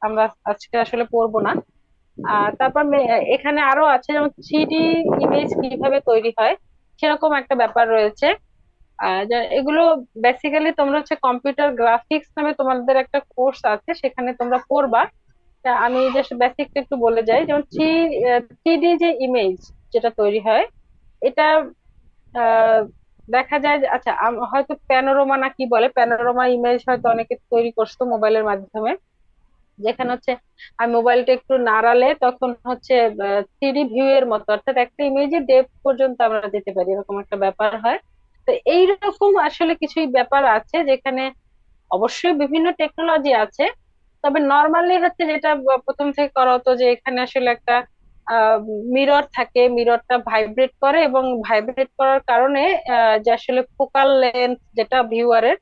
আমরা আজকে আসলে পড়বো না। তারপর এখানে আরো আছে, যেমন 3D ইমেজ কিভাবে তৈরি হয় সেরকম একটা ব্যাপার রয়েছে। এগুলো বেসিক্যালি তোমরা হচ্ছে কম্পিউটার গ্রাফিক্স নামে তোমাদের একটা কোর্স আছে, সেখানে তোমরা পড়বা। তা আমি জাস্ট বেসিকটা একটু বলে যাই। যেমন 3D যে ইমেজ যেটা তৈরি হয়, এটা আহ দেখা যায় যে, আচ্ছা হয়তো প্যানোরামা না কি বলে, প্যানোরামা ইমেজ হয়তো অনেকে তৈরি করছো মোবাইলের মাধ্যমে, যেখানে হচ্ছে আমি মোবাইলটা একটু নাড়ালে তখন হচ্ছে 3D ভিউ এর মতো, অর্থাৎ একটা ইমেজে ডেপথ পর্যন্ত আমরা যেতে পারি, এরকম একটা ব্যাপার হয়। তো এইরকম আসলে কিছুই ব্যাপার আছে যেখানে অবশ্যই বিভিন্ন টেকনোলজি আছে। তবে নর্মালি হচ্ছে যেটা প্রথম থেকে করা হতো, যে এখানে আসলে একটা মিরর থাকে, মিররটা ভাইব্রেট করে এবং ভাইব্রেট করার কারণে যে আসলে ফোকাল লেন্থ যেটা ভিউয়ারের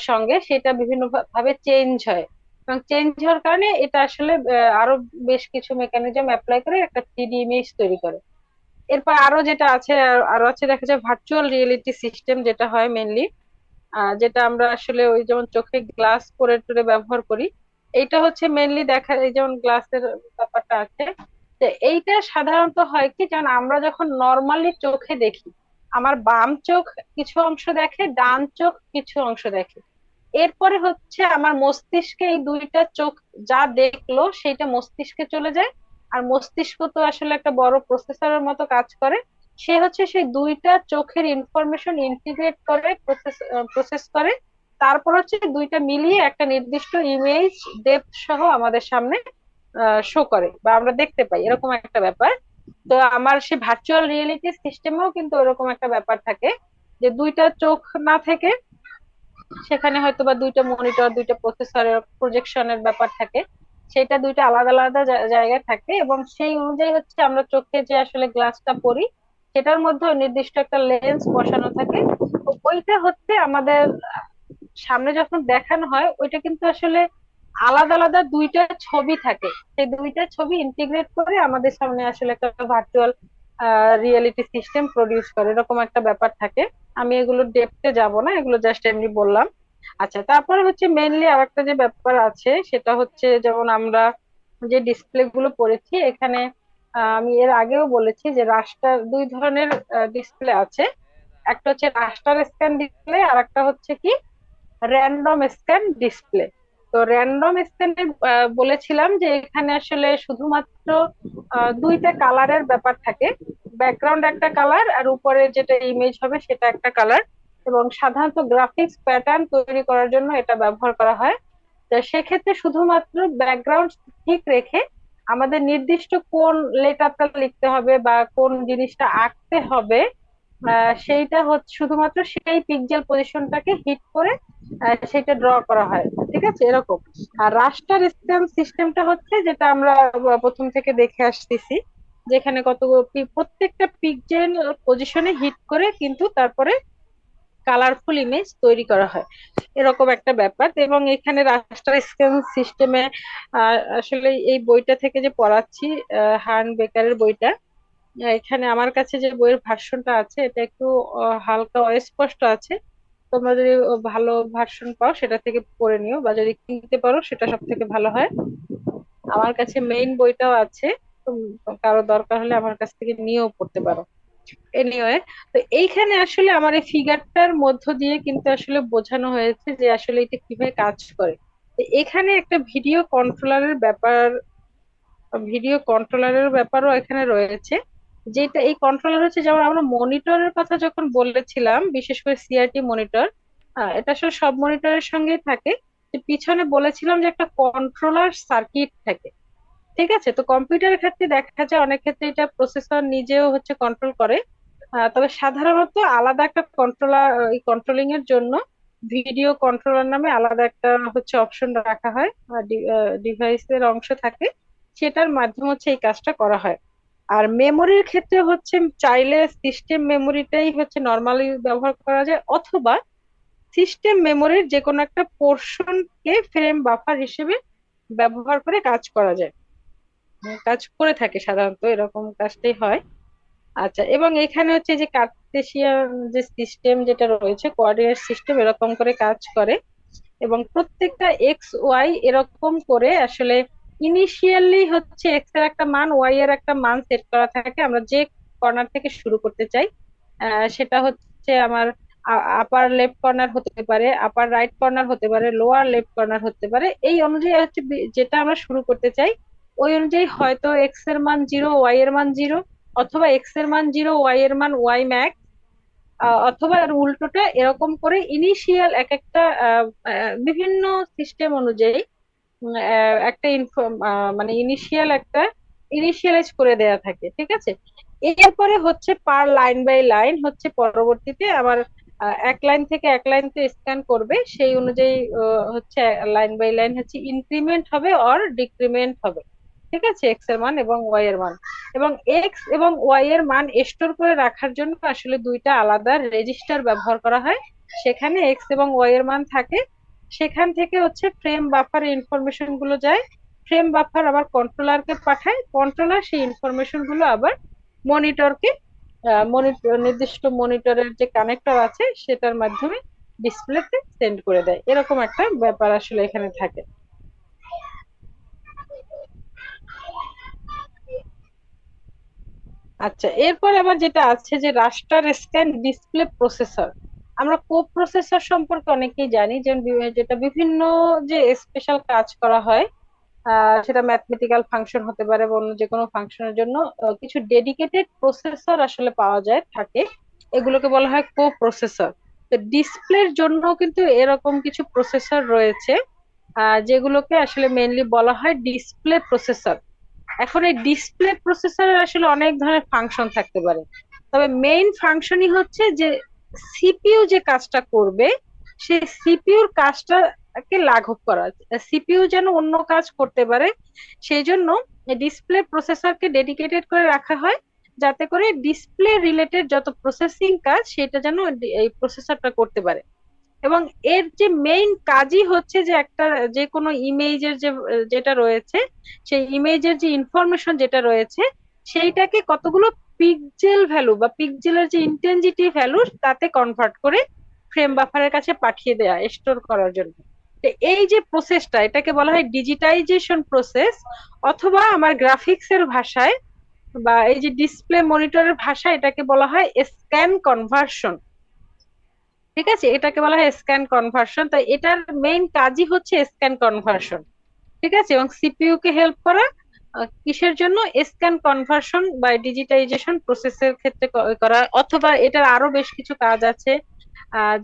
সঙ্গে সেটা বিভিন্ন ভাবে চেঞ্জ হয়, এবং চেঞ্জ হওয়ার কারণে এটা আসলে আরো বেশ কিছু মেকানিজম অ্যাপ্লাই করে একটা 3D ইমেজ তৈরি করে। এরপর আরো যেটা আছে, আরো আছে দেখা যায় ভার্চুয়াল রিয়েলিটি সিস্টেম, যেটা হয় মেনলি যেটা আমরা আসলে ওই যেমন চোখে গ্লাস পরে টরে ব্যবহার করি। এইটা হচ্ছে মেনলি দেখা, এই যেমন গ্লাসের ব্যাপারটা আছে, যে এইটা সাধারণত হয় কি, যেমন আমরা যখন নর্মালি চোখে দেখি, আমার বাম চোখ কিছু অংশ দেখে, ডান চোখ কিছু অংশ দেখে। এরপরে হচ্ছে আমার মস্তিষ্কে এই দুইটা চোখ যা দেখলো সেটা মস্তিষ্কে চলে যায়। আর মস্তিষ্ক তো আসলে একটা বড় প্রসেসরের মতো কাজ করে, সে হচ্ছে সেই দুইটা চোখের ইনফরমেশন ইন্টিগ্রেট করে প্রসেস করে। তারপর হচ্ছে দুইটা মিলিয়ে একটা নির্দিষ্ট ইমেজ ডেপথ সহ আমাদের সামনে শো করে বা আমরা দেখতে পাই, এরকম একটা ব্যাপার। তো আমার সে ভার্চুয়াল রিয়েলিটি সিস্টেমেও কিন্তু এরকম একটা ব্যাপার থাকে, যে দুইটা চোখ না থেকে সেখানে হয়তো বা দুইটা মনিটর, দুইটা প্রসেসরের প্রজেকশনের ব্যাপার থাকে, সেটা দুইটা আলাদা আলাদা জায়গায় থাকে, এবং সেই অনুযায়ী হচ্ছে আমরা চোখে যে আসলে গ্লাসটা পরি সেটার মধ্যে নির্দিষ্ট একটা লেন্স বসানো থাকে। তো ওইটা হচ্ছে আমাদের সামনে যখন দেখানো হয়, ওইটা কিন্তু আসলে আলাদা আলাদা দুইটা ছবি থাকে, সেই দুইটা ছবি ইন্টিগ্রেট করে আমাদের সামনে আসলে একটা ভার্চুয়াল রিয়েলিটি সিস্টেম প্রডিউস করে, এরকম একটা ব্যাপার থাকে। আমি এগুলো ডেপথে যাব না, এগুলো জাস্ট এমনি বললাম। আচ্ছা, তারপরে হচ্ছে মেইনলি আরেকটা যে ব্যাপার আছে সেটা হচ্ছে, যেমন আমরা যে ডিসপ্লে গুলো পড়েছি এখানে, আমি এর আগেও বলেছি যে রাস্টার দুই ধরনের ডিসপ্লে আছে। একটা হচ্ছে রাস্টার স্ক্যান ডিসপ্লে, আর একটা হচ্ছে কি র্যান্ডম স্ক্যান ডিসপ্লে। তো র্যান্ডম স্ক্যানে বলেছিলাম যে এখানে আসলে শুধুমাত্র দুইটা কালারের ব্যাপার থাকে, ব্যাকগ্রাউন্ড একটা কালার আর উপরে যেটা ইমেজ হবে সেটা একটা কালার, এবং সাধারণত গ্রাফিক্স প্যাটার্ন তৈরি করার জন্য এটা ব্যবহার করা হয়। তো সেক্ষেত্রে শুধুমাত্র ব্যাকগ্রাউন্ড ঠিক রেখে আমাদের নির্দিষ্ট কোন লেটারটা লিখতে হবে বা কোন জিনিসটা আঁকতে হবে, সেইটা হচ্ছে শুধুমাত্র সেই পিক্সেল পজিশনটাকে হিট করে সেটা ড্র করা হয়, ঠিক আছে এরকম। আর রাস্টার স্ক্যান সিস্টেমটা হচ্ছে যেটা আমরা প্রথম থেকে দেখে আসতেছি, যেখানে প্রত্যেকটা পিক্সেল পজিশনে হিট করে কিন্তু তারপরে কালারফুল ইমেজ তৈরি করা হয়, এরকম একটা ব্যাপার। এবং এখানে রাস্টার স্ক্যান সিস্টেমে আসলে এই বইটা থেকে যে পড়াচ্ছি, হার্ন বেকারের বইটা, এখানে আমার কাছে যে বইয়ের ভার্সনটা আছে এটা একটু হালকা অস্পষ্ট আছে। তোমরা যদি ভালো ভার্সন পাও সেটা থেকে পড়ে নিও, বা যদি কিনতে পারো সেটা সব থেকে ভালো হয়। আমার কাছে মেইন বইটাও আছে, কারো দরকার হলে আমার কাছ থেকে নিয়েও পড়তে পারো। এনিওয়ে, তো এইখানে আসলে আমার এই ফিগারটার মধ্য দিয়ে কিন্তু আসলে বোঝানো হয়েছে যে আসলে এটা কিভাবে কাজ করে। তো এখানে একটা ভিডিও কন্ট্রোলারের ব্যাপারও এখানে রয়েছে, যেটা এই কন্ট্রোলার হচ্ছে, যেমন আমরা মনিটরের কথা যখন বলেছিলাম, বিশেষ করে সিআরটি মনিটর, এটা আসলে সব মনিটরের সঙ্গেই থাকে, যে পিছনে বলেছিলাম যে একটা কন্ট্রোলার সার্কিট থাকে। ঠিক আছে, তো কম্পিউটারের ক্ষেত্রে দেখা যায় অনেক ক্ষেত্রে এটা প্রসেসর নিজেও হচ্ছে কন্ট্রোল করে। তবে সাধারণত আলাদা একটা কন্ট্রোলার, এই কন্ট্রোলিং এর জন্য ভিডিও কন্ট্রোলার নামে আলাদা একটা হচ্ছে অপশন রাখা হয়, ডিভাইসের অংশ থাকে, সেটার মাধ্যমে হচ্ছে এই কাজটা করা হয়। আর মেমোরির ক্ষেত্রে হচ্ছে চাইলে সিস্টেম মেমোরিটাই হচ্ছে নর্মালি ব্যবহার করা যায়, অথবা সিস্টেম মেমোরির যে কোনো একটা পোর্শনকে ফ্রেম বাফার হিসেবে ব্যবহার করে কাজ করা যায়, কাজ করে থাকে, সাধারণত এরকম কাজটাই হয়। আচ্ছা, এবং এখানে হচ্ছে যে কার্তেশিয়ান যে সিস্টেম যেটা রয়েছে, কোঅর্ডিনেট সিস্টেম এরকম করে কাজ করে। এবং প্রত্যেকটা এক্স ওয়াই এরকম করে আসলে ইনিশিয়ালি হচ্ছে এক্স এর একটা মান, ওয়াই এর একটা মান সেট করা থাকে। আমরা যে কর্নার থেকে শুরু করতে চাই, সেটা হচ্ছে আমার আপার লেফট কর্নার হতে পারে, আপার রাইট কর্নার হতে পারে, লোয়ার লেফট কর্নার হতে পারে। এই অনুযায়ী হচ্ছে যেটা আমরা শুরু করতে চাই ওই অনুযায়ী হয়তো এক্স এর মান 0, ওয়াই এর মান 0, অথবা এক্স এর মান 0, ওয়াই এর মান ওয়াই ম্যাক্স, অথবা এর উল্টোটা, এরকম করে ইনিশিয়াল এক একটা বিভিন্ন সিস্টেম অনুযায়ী একটা মানে ইনিশিয়াল একটা ইনিশিয়ালাইজ করে দেয়া থাকে, ঠিক আছে। এরপরে হচ্ছে পার লাইন বাই লাইন হচ্ছে পরবর্তীতে আবার এক লাইন থেকে এক লাইনতে স্ক্যান করবে, সেই অনুযায়ী হচ্ছে লাইন বাই লাইন হচ্ছে ইনক্রিমেন্ট হবে অর ডিক্রিমেন্ট হবে, ঠিক আছে, এক্স এর মান এবং ওয়াই এর মান। এবং এক্স এবং ওয়াই এর মান স্টোর করে রাখার জন্য আসলে দুইটা আলাদা রেজিস্টার ব্যবহার করা হয়। সেখানে এক্স এবং ওয়াই এর মান থাকে, সেখান থেকে হচ্ছে ফ্রেম বাফারে ইনফরমেশন গুলো যায়, ফ্রেম বাফার আবার কন্ট্রোলারকে পাঠায়, কন্ট্রোলার সেই ইনফরমেশন গুলো আবার মনিটরকে, মনিটর নির্দিষ্ট মনিটরের যে কানেক্টর আছে সেটার মাধ্যমে ডিসপ্লেতে সেন্ড করে দেয়। এরকম একটা ব্যাপার আসলে এখানে থাকে। আচ্ছা, এরপর আবার যেটা আছে যে রাস্টার স্ক্যান ডিসপ্লে প্রসেসর। আমরা কো প্রসেসর সম্পর্কে অনেকেই জানি, যে যেটা বিভিন্ন যে স্পেশাল কাজ করা হয়, সেটা ম্যাথমেটিক্যাল ফাংশন হতে পারে বা অন্য যে কোনো ফাংশনের জন্য কিছু ডেডিকেটেড প্রসেসর আসলে পাওয়া যায় থাকে, এগুলোকে বলা হয় কো প্রসেসর। তো ডিসপ্লের জন্য কিন্তু এরকম কিছু প্রসেসর রয়েছে, যেগুলোকে আসলে মেইনলি বলা হয় ডিসপ্লে প্রসেসর। এখন এই ডিসপ্লে প্রসেসরের আসলে অনেক ধরনের ফাংশন থাকতে পারে, তবে মেইন ফাংশনই হচ্ছে যে সিপিইউ যে কাজটা করবে সেই সিপিইউর কাজটাকে লাঘব করা, সিপিইউ যেন অন্য কাজ করতে পারে, সেই জন্য ডিসপ্লে প্রসেসরকে ডেডিকেটেড করে রাখা হয়, যাতে করে ডিসপ্লে রিলেটেড যত প্রসেসিং কাজ সেটা যেন এই প্রসেসরটা করতে পারে। এবং এর যে মেইন কাজই হচ্ছে যে একটা যে কোনো ইমেজের যে যেটা রয়েছে, সেই ইমেজের যে ইনফরমেশন যেটা রয়েছে সেইটাকে কতগুলো পিক্সেল ভ্যালু বা পিক্সেলের যে ইন্টেন্সিটি ভ্যালু তাতে কনভার্ট করে ফ্রেম বাফারের কাছে পাঠিয়ে দেয়া, স্টোর করার জন্য। তো এই যে প্রসেসটা, এটাকে বলা হয় ডিজিটাইজেশন প্রসেস, অথবা আমার গ্রাফিক্স এর ভাষায় বা এই যে ডিসপ্লে মনিটরের ভাষায় এটাকে বলা হয় স্ক্যান কনভার্সন। ঠিক আছে, এটাকে বলা হয় স্ক্যান কনভার্সন। তো এটার মেইন কাজই হচ্ছে স্ক্যান কনভার্সন, ঠিক আছে। এবং সিপিইউ কে হেল্প করা কিসের জন্য, স্ক্যান কনভার্সন বা ডিজিটাইজেশন প্রসেসের ক্ষেত্রে করা, অথবা এটার আরো বেশ কিছু কাজ আছে।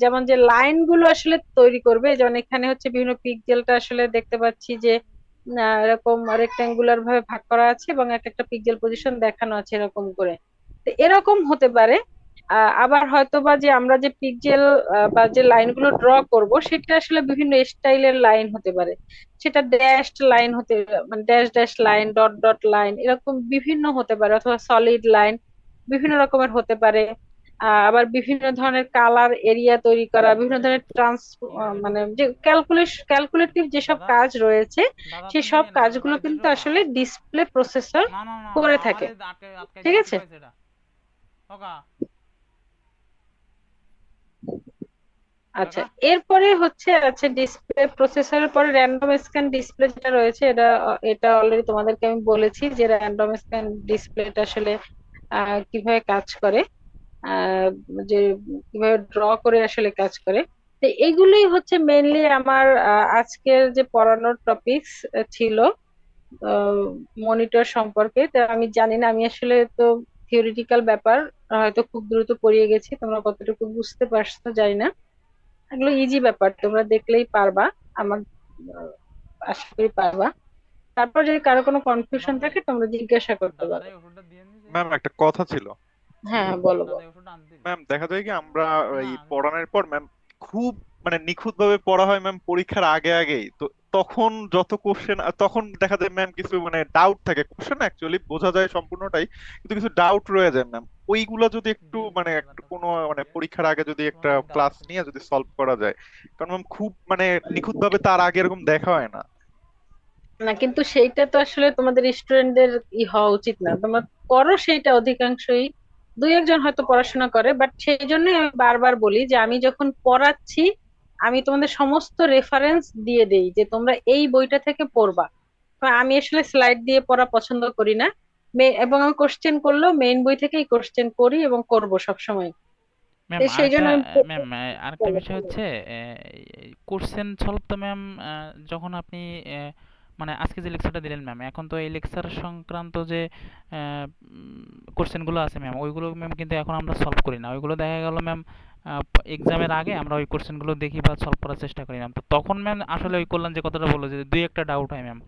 যেমন যে লাইন গুলো আসলে তৈরি করবে, যেমন এখানে হচ্ছে বিভিন্ন পিক্সেলটা আসলে দেখতে পাচ্ছি যে এরকম রেক্টাঙ্গুলার ভাবে ভাগ করা আছে এবং এক একটা পিক্সেল পজিশন দেখানো আছে এরকম করে। তো এরকম হতে পারে। আবার হয়তো বা যে আমরা যে পিক্সেল বা যে লাইনগুলো ড্র করব সেটা আসলে বিভিন্ন স্টাইলের লাইন হতে পারে, সেটা ড্যাশড লাইন হতে, মানে dash dash line, dot dot line, এরকম বিভিন্ন হতে পারে, অথবা সলিড লাইন বিভিন্ন রকমের হতে পারে। আবার বিভিন্ন ধরনের কালার এরিয়া তৈরি করা, বিভিন্ন ধরনের মানে যে ক্যালকুলেটিভ যেসব দাদা, কাজ রয়েছে দাদা সেই তুমি সব এনে দাও, কাজগুলো দায়িত্ব কিন্তু সহ দাও। আসলে ডিসপ্লে প্রসেসর না না না না, করে থাকে, আমারে আটকে আটকাই ঠিক দিছে, কি আছে। হয়েছে এটা? ওকা, আচ্ছা, কাকা। এরপরে হচ্ছে আছে ডিসপ্লে প্রসেসরের পরে র্যান্ডম স্ক্যান ডিসপ্লে যেটা রয়েছে, এটা এটা অলরেডি তোমাদেরকে আমি বলেছি যে র্যান্ডম স্ক্যান ডিসপ্লেটা আসলে কিভাবে কাজ করে, আহ, যে কিভাবে ড্র করে আসলে কাজ করে। তো এগুলোই হচ্ছে মেইনলি আমার আজকের যে পড়ানোর টপিকস ছিল মনিটর সম্পর্কে। তো আমি জানি না, আমি আসলে তো থিওরিটিক্যাল ব্যাপার হয়তো খুব দ্রুত পড়িয়ে গেছি, তোমরা কতটুকু বুঝতে পারছো জানি না। এগুলো ইজি ব্যাপার, তোমরা দেখলেই পারবা, আমার আহ, আশা করি পারবা। তারপর যদি কারো কোনো কনফিউশন রমজান, থাকে তোমরা জিজ্ঞাসা করতে দাদার পারো। এই ওষুধটা দিয়ে দিছে। ম্যাম একটা কথা ছিল। হ্যাঁ হ্যাঁ, বলো দাদা বলো। এই ওষুধটা আনতে দিল। ম্যাম দেখা যায় কি আমরা না এই আমি জানি। পড়ানোর পর ম্যাম খুব মানে নিখুঁত ভাবে পড়া হয় ম্যাম পরীক্ষার আগে আগেই তো, তখন যত কোশ্চেন তখন দেখা যায় ম্যাম কিছু মানে ডাউট থাকে, কোশ্চেন অ্যাকচুয়ালি বোঝা যায় সম্পূর্ণটাই কিন্তু কিছু ডাউট রয়ে যায় ম্যাম। ওইগুলা যদি একটু দিয়ে মানে দিছে একটু দাদা, কোনো মানে দিয়ে পরীক্ষার আগে যদি তোমার একটা কি ডাউট ক্লাস আছে নিয়ে নাকি? যদি সলভ করা যায়, কারণ ম্যাম খুব মানে নিখুঁত ভাবে তার আগে এরকম দেখা হয় না। না, কিন্তু সেইটা তো আসলে তোমাদের স্টুডেন্টদের হওয়া উচিত না, তোমরা করো সেইটা অধিকাংশই, দুই একজন হয়তো পড়াশোনা করে, বাট সেই জন্যই আমি বারবার বলি যে আমি যখন পড়াচ্ছি আমি তোমাদের সমস্ত রেফারেন্স দিয়ে দেই যে তোমরা এই বইটা থেকে পড়বা। তো আমি আসলে স্লাইড দিয়ে পড়া পছন্দ করি না। এবং আমি কোশ্চেন করলেও মেইন বই থেকেই কোশ্চেন করি এবং করব সবসময়। তো ম্যাম সেই জন্য আমি ম্যাম আরেকটা বিষয় হচ্ছে কোশ্চেন সলভ তো ম্যাম যখন আপনি মানে আজকে যে লেকচারটা দিলেন ম্যাম, এখন তো এই লেকচার সংক্রান্ত যে কোশ্চেনগুলো আছে ম্যাম, ওইগুলো ম্যাম কিন্তু এখন আমরা সলভ করি না। ওইগুলো দেখা গেল ম্যাম এক্সামের আগে আমরা ওই কোশ্চেনগুলো দেখি বা সলভ করার চেষ্টা করি ম্যাম। তো তখন ম্যাম আসলে ওই করলাম যে কথাটা বললো যে দুই একটা ডাউট হয় ম্যাম,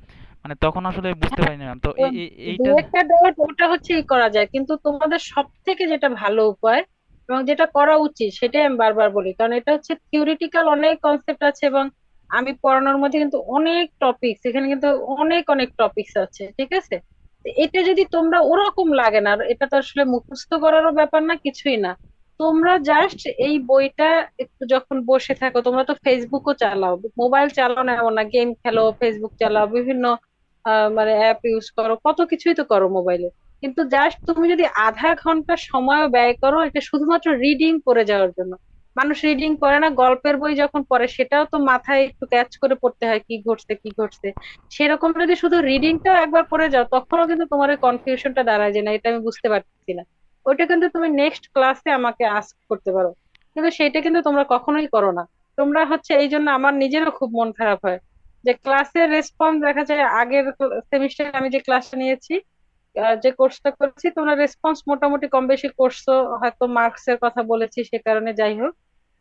মানে তখন আসলে বুঝতে পারি না ম্যাম। তো দু এইটা একটা ডাউট ওটা হচ্ছে করা যায়, কিন্তু তোমাদের সব থেকে যেটা ভালো উপায় এবং যেটা করা উচিত সেটাই আমি বারবার বলি, কারণ এটা হচ্ছে থিওরিটিক্যাল অনেক কনসেপ্ট আছে এবং আমি পড়ানোর মধ্যে কিন্তু অনেক টপিকস, এখানে কিন্তু অনেক অনেক টপিকস আছে, ঠিক আছে? তো এটা যদি তোমরা ওরকম লাগে না, আর এটা তো আসলে মুখস্থ করারও ব্যাপার না, কিছুই না। তোমরা জাস্ট এই বইটা একটু যখন বসে থাকো, তোমরা তো ফেসবুকও চালাও, মোবাইল চালাও না এমন না, গেম খেলো, ফেসবুক চালাও, বিভিন্ন মানে অ্যাপ ইউজ করো, কত কিছুই তো করো মোবাইলে। কিন্তু জাস্ট তুমি যদি আধা ঘন্টা সময় ব্যয় করো এটা শুধুমাত্র রিডিং করে যাওয়ার জন্য। মানুষ রিডিং করে না, গল্পের বই যখন পড়ে সেটাও তো মাথায় একটু ক্যাচ করে পড়তে হয় কি ঘটছে কি ঘটছে। সেরকম যদি শুধু রিডিংটাও একবার পড়ে যাও তখনও কিন্তু তোমার ওই কনফিউশনটা দাঁড়ায় যে না এটা আমি বুঝতে পারছি না। ওইটা কিন্তু তুমি নেক্সট ক্লাসে আমাকে আস্ক করতে পারো, কিন্তু সেটা কিন্তু তোমরা কখনোই করো না। তোমরা হচ্ছে এই জন্য আমার নিজেরও খুব মন খারাপ হয় যে ক্লাসের রেসপন্স দেখা যায় আগের সেমিস্টারে আমি যে ক্লাসটা নিয়েছি, যে কোর্সটা করেছি, তোমরা রেসপন্স মোটামুটি কম বেশি করছো, হয়তো মার্কস এর কথা বলেছি সে কারণে, যাই হোক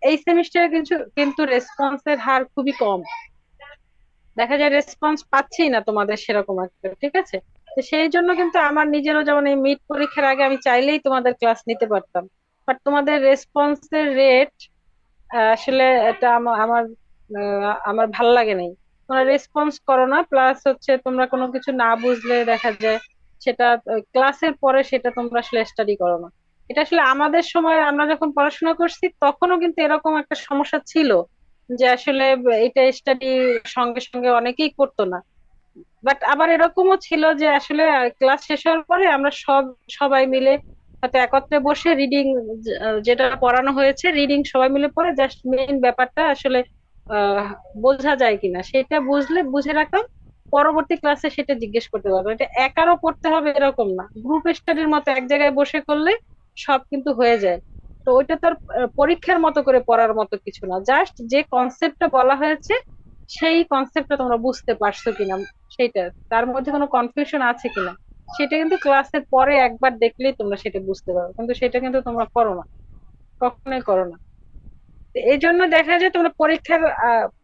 এই সেমিস্টারে কিন্তু কিন্তু রেসপন্সের হার খুবই কম। দেখা যায় রেসপন্স পাচ্ছি না তোমাদের সেরকম একটা, ঠিক আছে? তো সেই জন্য কিন্তু আমার নিজেরও যেমন এই মিড পরীক্ষার আগে আমি চাইলেই তোমাদের ক্লাস নিতে পারতাম, বাট তোমাদের রেসপন্সের রেট আসলে এটা আমার আমার ভাল লাগে নাই। তোমরা রেসপন্স করো না, প্লাস হচ্ছে তোমরা কোনো কিছু না বুঝলে দেখা যায় সেটা ক্লাসের পরে সেটা তোমরা আসলে স্টাডি করো না। এটা আসলে আমাদের সময় আমরা যখন পড়াশোনা করছি তখনও কিন্তু এরকম একটা সমস্যা ছিল যে আসলে এটা স্টাডি সঙ্গে সঙ্গে অনেকেই করতো না। বাট আবার এরকমও ছিল যে আসলে ক্লাস শেষ হওয়ার পরে আমরা সবাই মিলে হয়তো একত্রে বসে রিডিং, যেটা পড়ানো হয়েছে রিডিং সবাই মিলে পড়ে জাস্ট মেইন ব্যাপারটা আসলে আহ বোঝা যায় কিনা সেটা বুঝলে বুঝে রাখলাম, পরবর্তী ক্লাসে সেটা জিজ্ঞেস করতে পারবো। এটা একারও পড়তে হবে এরকম না, গ্রুপ স্টাডির মতো এক জায়গায় বসে করলে সব কিন্তু হয়ে যায়। তো ওইটা তো আর পরীক্ষার মতো করে পড়ার মতো কিছু না, জাস্ট যে কনসেপ্টটা বলা হয়েছে সেই কনসেপ্টটা তোমরা বুঝতে পারছো কিনা, সেটা তার মধ্যে কোনো কনফিউশন আছে কিনা সেটা কিন্তু ক্লাসের পরে একবার দেখলেই তোমরা সেটা বুঝতে পারো, কিন্তু সেটা কিন্তু তোমরা করো না, কখনোই করো না। তো এই জন্য দেখা যায় তোমরা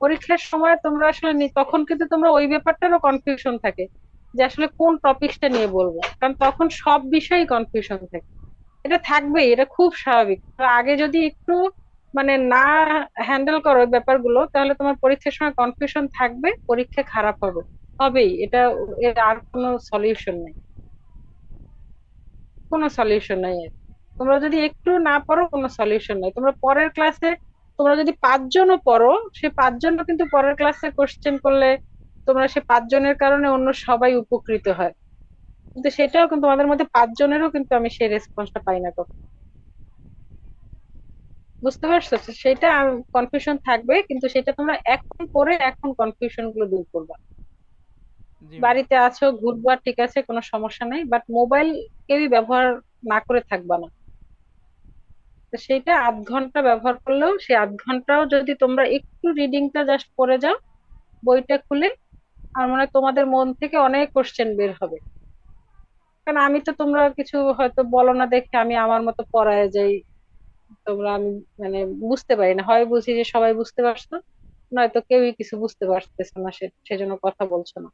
পরীক্ষার সময় তোমরা আসলে তখন কিন্তু তোমরা ওই ব্যাপারটারও কনফিউশন থাকে যে আসলে কোন টপিকসটা নিয়ে বলবো, কারণ তখন সব বিষয়েই কনফিউশন থাকে। এটা থাকবেই, এটা খুব স্বাভাবিক। তো আগে যদি একটু মানে না হ্যান্ডেল করো ওই ব্যাপারগুলো তাহলে তোমার পরীক্ষার সময় কনফিউশন থাকবে, পরীক্ষা খারাপ হবে, হবেই এটা। এর আর কোনো সলিউশন নেই, কোনো সলিউশন নাই এর। তোমরা যদি একটু না পড়ো কোনো সলিউশন নাই। তোমরা পরের ক্লাসে তোমরা যদি পাঁচজনও পড়ো, সে পাঁচজনও কিন্তু পরের ক্লাসে কোশ্চেন করলে তোমরা সে পাঁচজনের কারণে অন্য সবাই উপকৃত হয়, কিন্তু সেটাও কিন্তু তোমাদের মধ্যে পাঁচজনেরও কিন্তু আমি সেই রেসপন্সটা পাই না কখনো। বুঝতে পারছো তো? সেটা কনফিউশন থাকবে, কিন্তু সেটা তোমরা এখন করে এখন কনফিউশন গুলো দূর করবা। জি ম্যাম। বাড়িতে আছো ঘুরবা, ঠিক আছে, কোনো সমস্যা নাই, বাট মোবাইল কেউই ব্যবহার না করে থাকবা না। তো সেইটা আধ ঘন্টা ব্যবহার করলেও সেই আধ ঘন্টাও যদি তোমরা একটু রিডিংটা জাস্ট করে যাও বইটা খুলে, আর মনে হয় তোমাদের মন থেকে অনেক কোশ্চেন বের হবে। কারণ আমি তো তোমরা কিছু হয়তো বলো না দেখে আমি আমার মতো পড়ায় যাই, তোমরা আমি মানে বুঝতে পারি না, হয় বুঝি যে সবাই বুঝতে পারছো, নয়তো কেউই কিছু বুঝতে পারতেছে না, সেজন্য কথা বলছো না,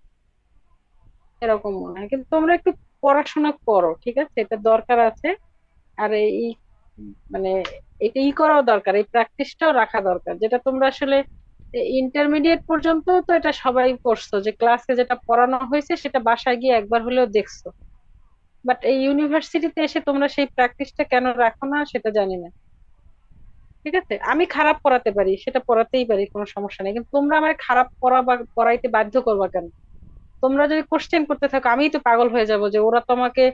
এরকম মনে হয়। কিন্তু তোমরা একটু পড়াশোনা করো, ঠিক আছে, এটা দরকার আছে। আর এই মানে এটা করাও দরকার, এই প্র্যাকটিসটাও রাখা দরকার, যেটা তোমরা আসলে ইন্টারমিডিয়েট পর্যন্ত তো এটা সবাই করছো যে ক্লাসে যেটা পড়ানো হয়েছে সেটা বাসায় গিয়ে একবার হলেও দেখছো, বাট এই ইউনিভার্সিটিতে এসে তোমরা সেই প্র্যাকটিসটা কেন রাখো না সেটা জানি না। ঠিক আছে, আমি খারাপ পড়াতে পারি, সেটা পড়াতেই পারি, কোনো সমস্যা নেই, কিন্তু তোমরা আমার খারাপ পড়া বা পড়াইতে বাধ্য করবা কেন? তোমরা যদি কোশ্চেন করতে থাকো আমিই তো পাগল হয়ে যাব যে ওরা তোমাকে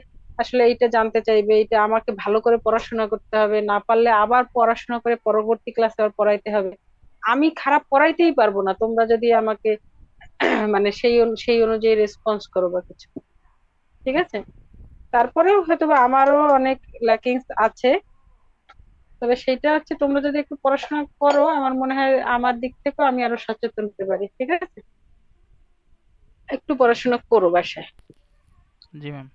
আসলে এইটা জানতে চাইবে, এটা আমাকে ভালো করে পড়াশোনা করতে হবে, না পারলে আবার পড়াশোনা করে পরবর্তী ক্লাসে আবার পড়াইতে হবে। আমি খারাপ পড়াইতেই পারবো না তোমরা যদি আমাকে মানে সেই অনুযায়ী রেসপন্স করো বা কিছু। ঠিক আছে, তারপরেও হয়তো বা আমারও অনেক ল্যাকিংস আছে, তবে সেটা হচ্ছে তোমরা যদি একটু পড়াশোনা করো আমার মনে হয় আমার দিক থেকেও আমি আরো সচেতন হতে পারি। ঠিক আছে, একটু পড়াশোনা করো বাসায়। জি ম্যাম।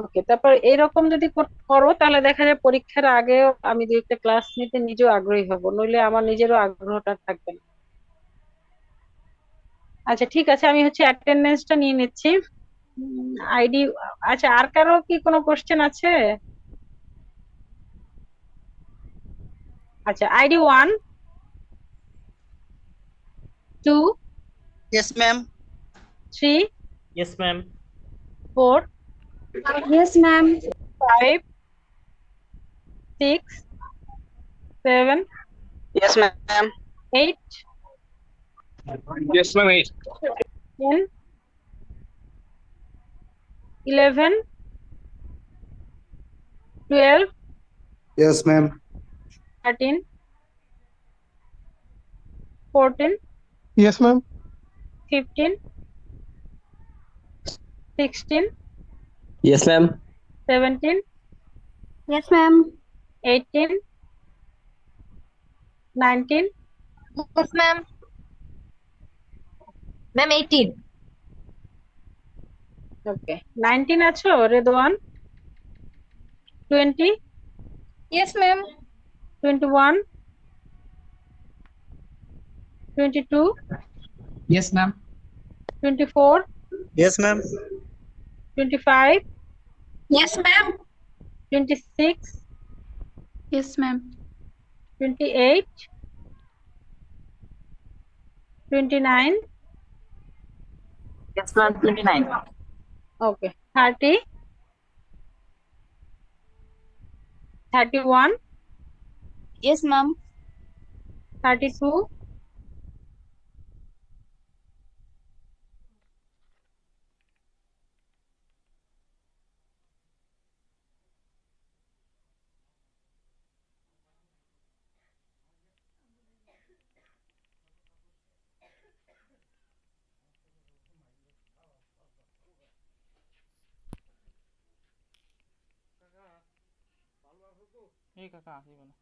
ওকে, তারপর এরকম যদি করো তাহলে দেখা যায় পরীক্ষার আগেও আমি দুই একটা ক্লাস নিতে নিজেও আগ্রহী হব, নইলে আমার নিজেরও আগ্রহটা থাকবে না। আচ্ছা ঠিক আছে, আমি হচ্ছে অ্যাটেন্ডেন্সটা নিয়ে নিচ্ছি। আইডি, আচ্ছা আর কারো কি কোনো কোশ্চেন আছে? আচ্ছা, ID 1, 2, Yes, ma'am. 3, Yes, ma'am. 4, Yes, ma'am. 5, 6, 7, Yes, ma'am. 8, Yes, ma'am. 10, 11, 12, Yes, ma'am. 13, 14, Yes, ma'am. 15, 16, Yes, ma'am. 17, Yes, ma'am. 18, 19, Yes, ma'am. Ma'am, 18. ওকে 19 আছো Redwan? 20, Yes, ma'am. 21, 22, Yes, ma'am. 24, Yes, ma'am. 25, Yes, ma'am. 26, Yes, ma'am. 28, 29, Yes, ma'am. 29. ওকে 30, 31, Yes, ma'am. 32, এই কাকা আসি বলো।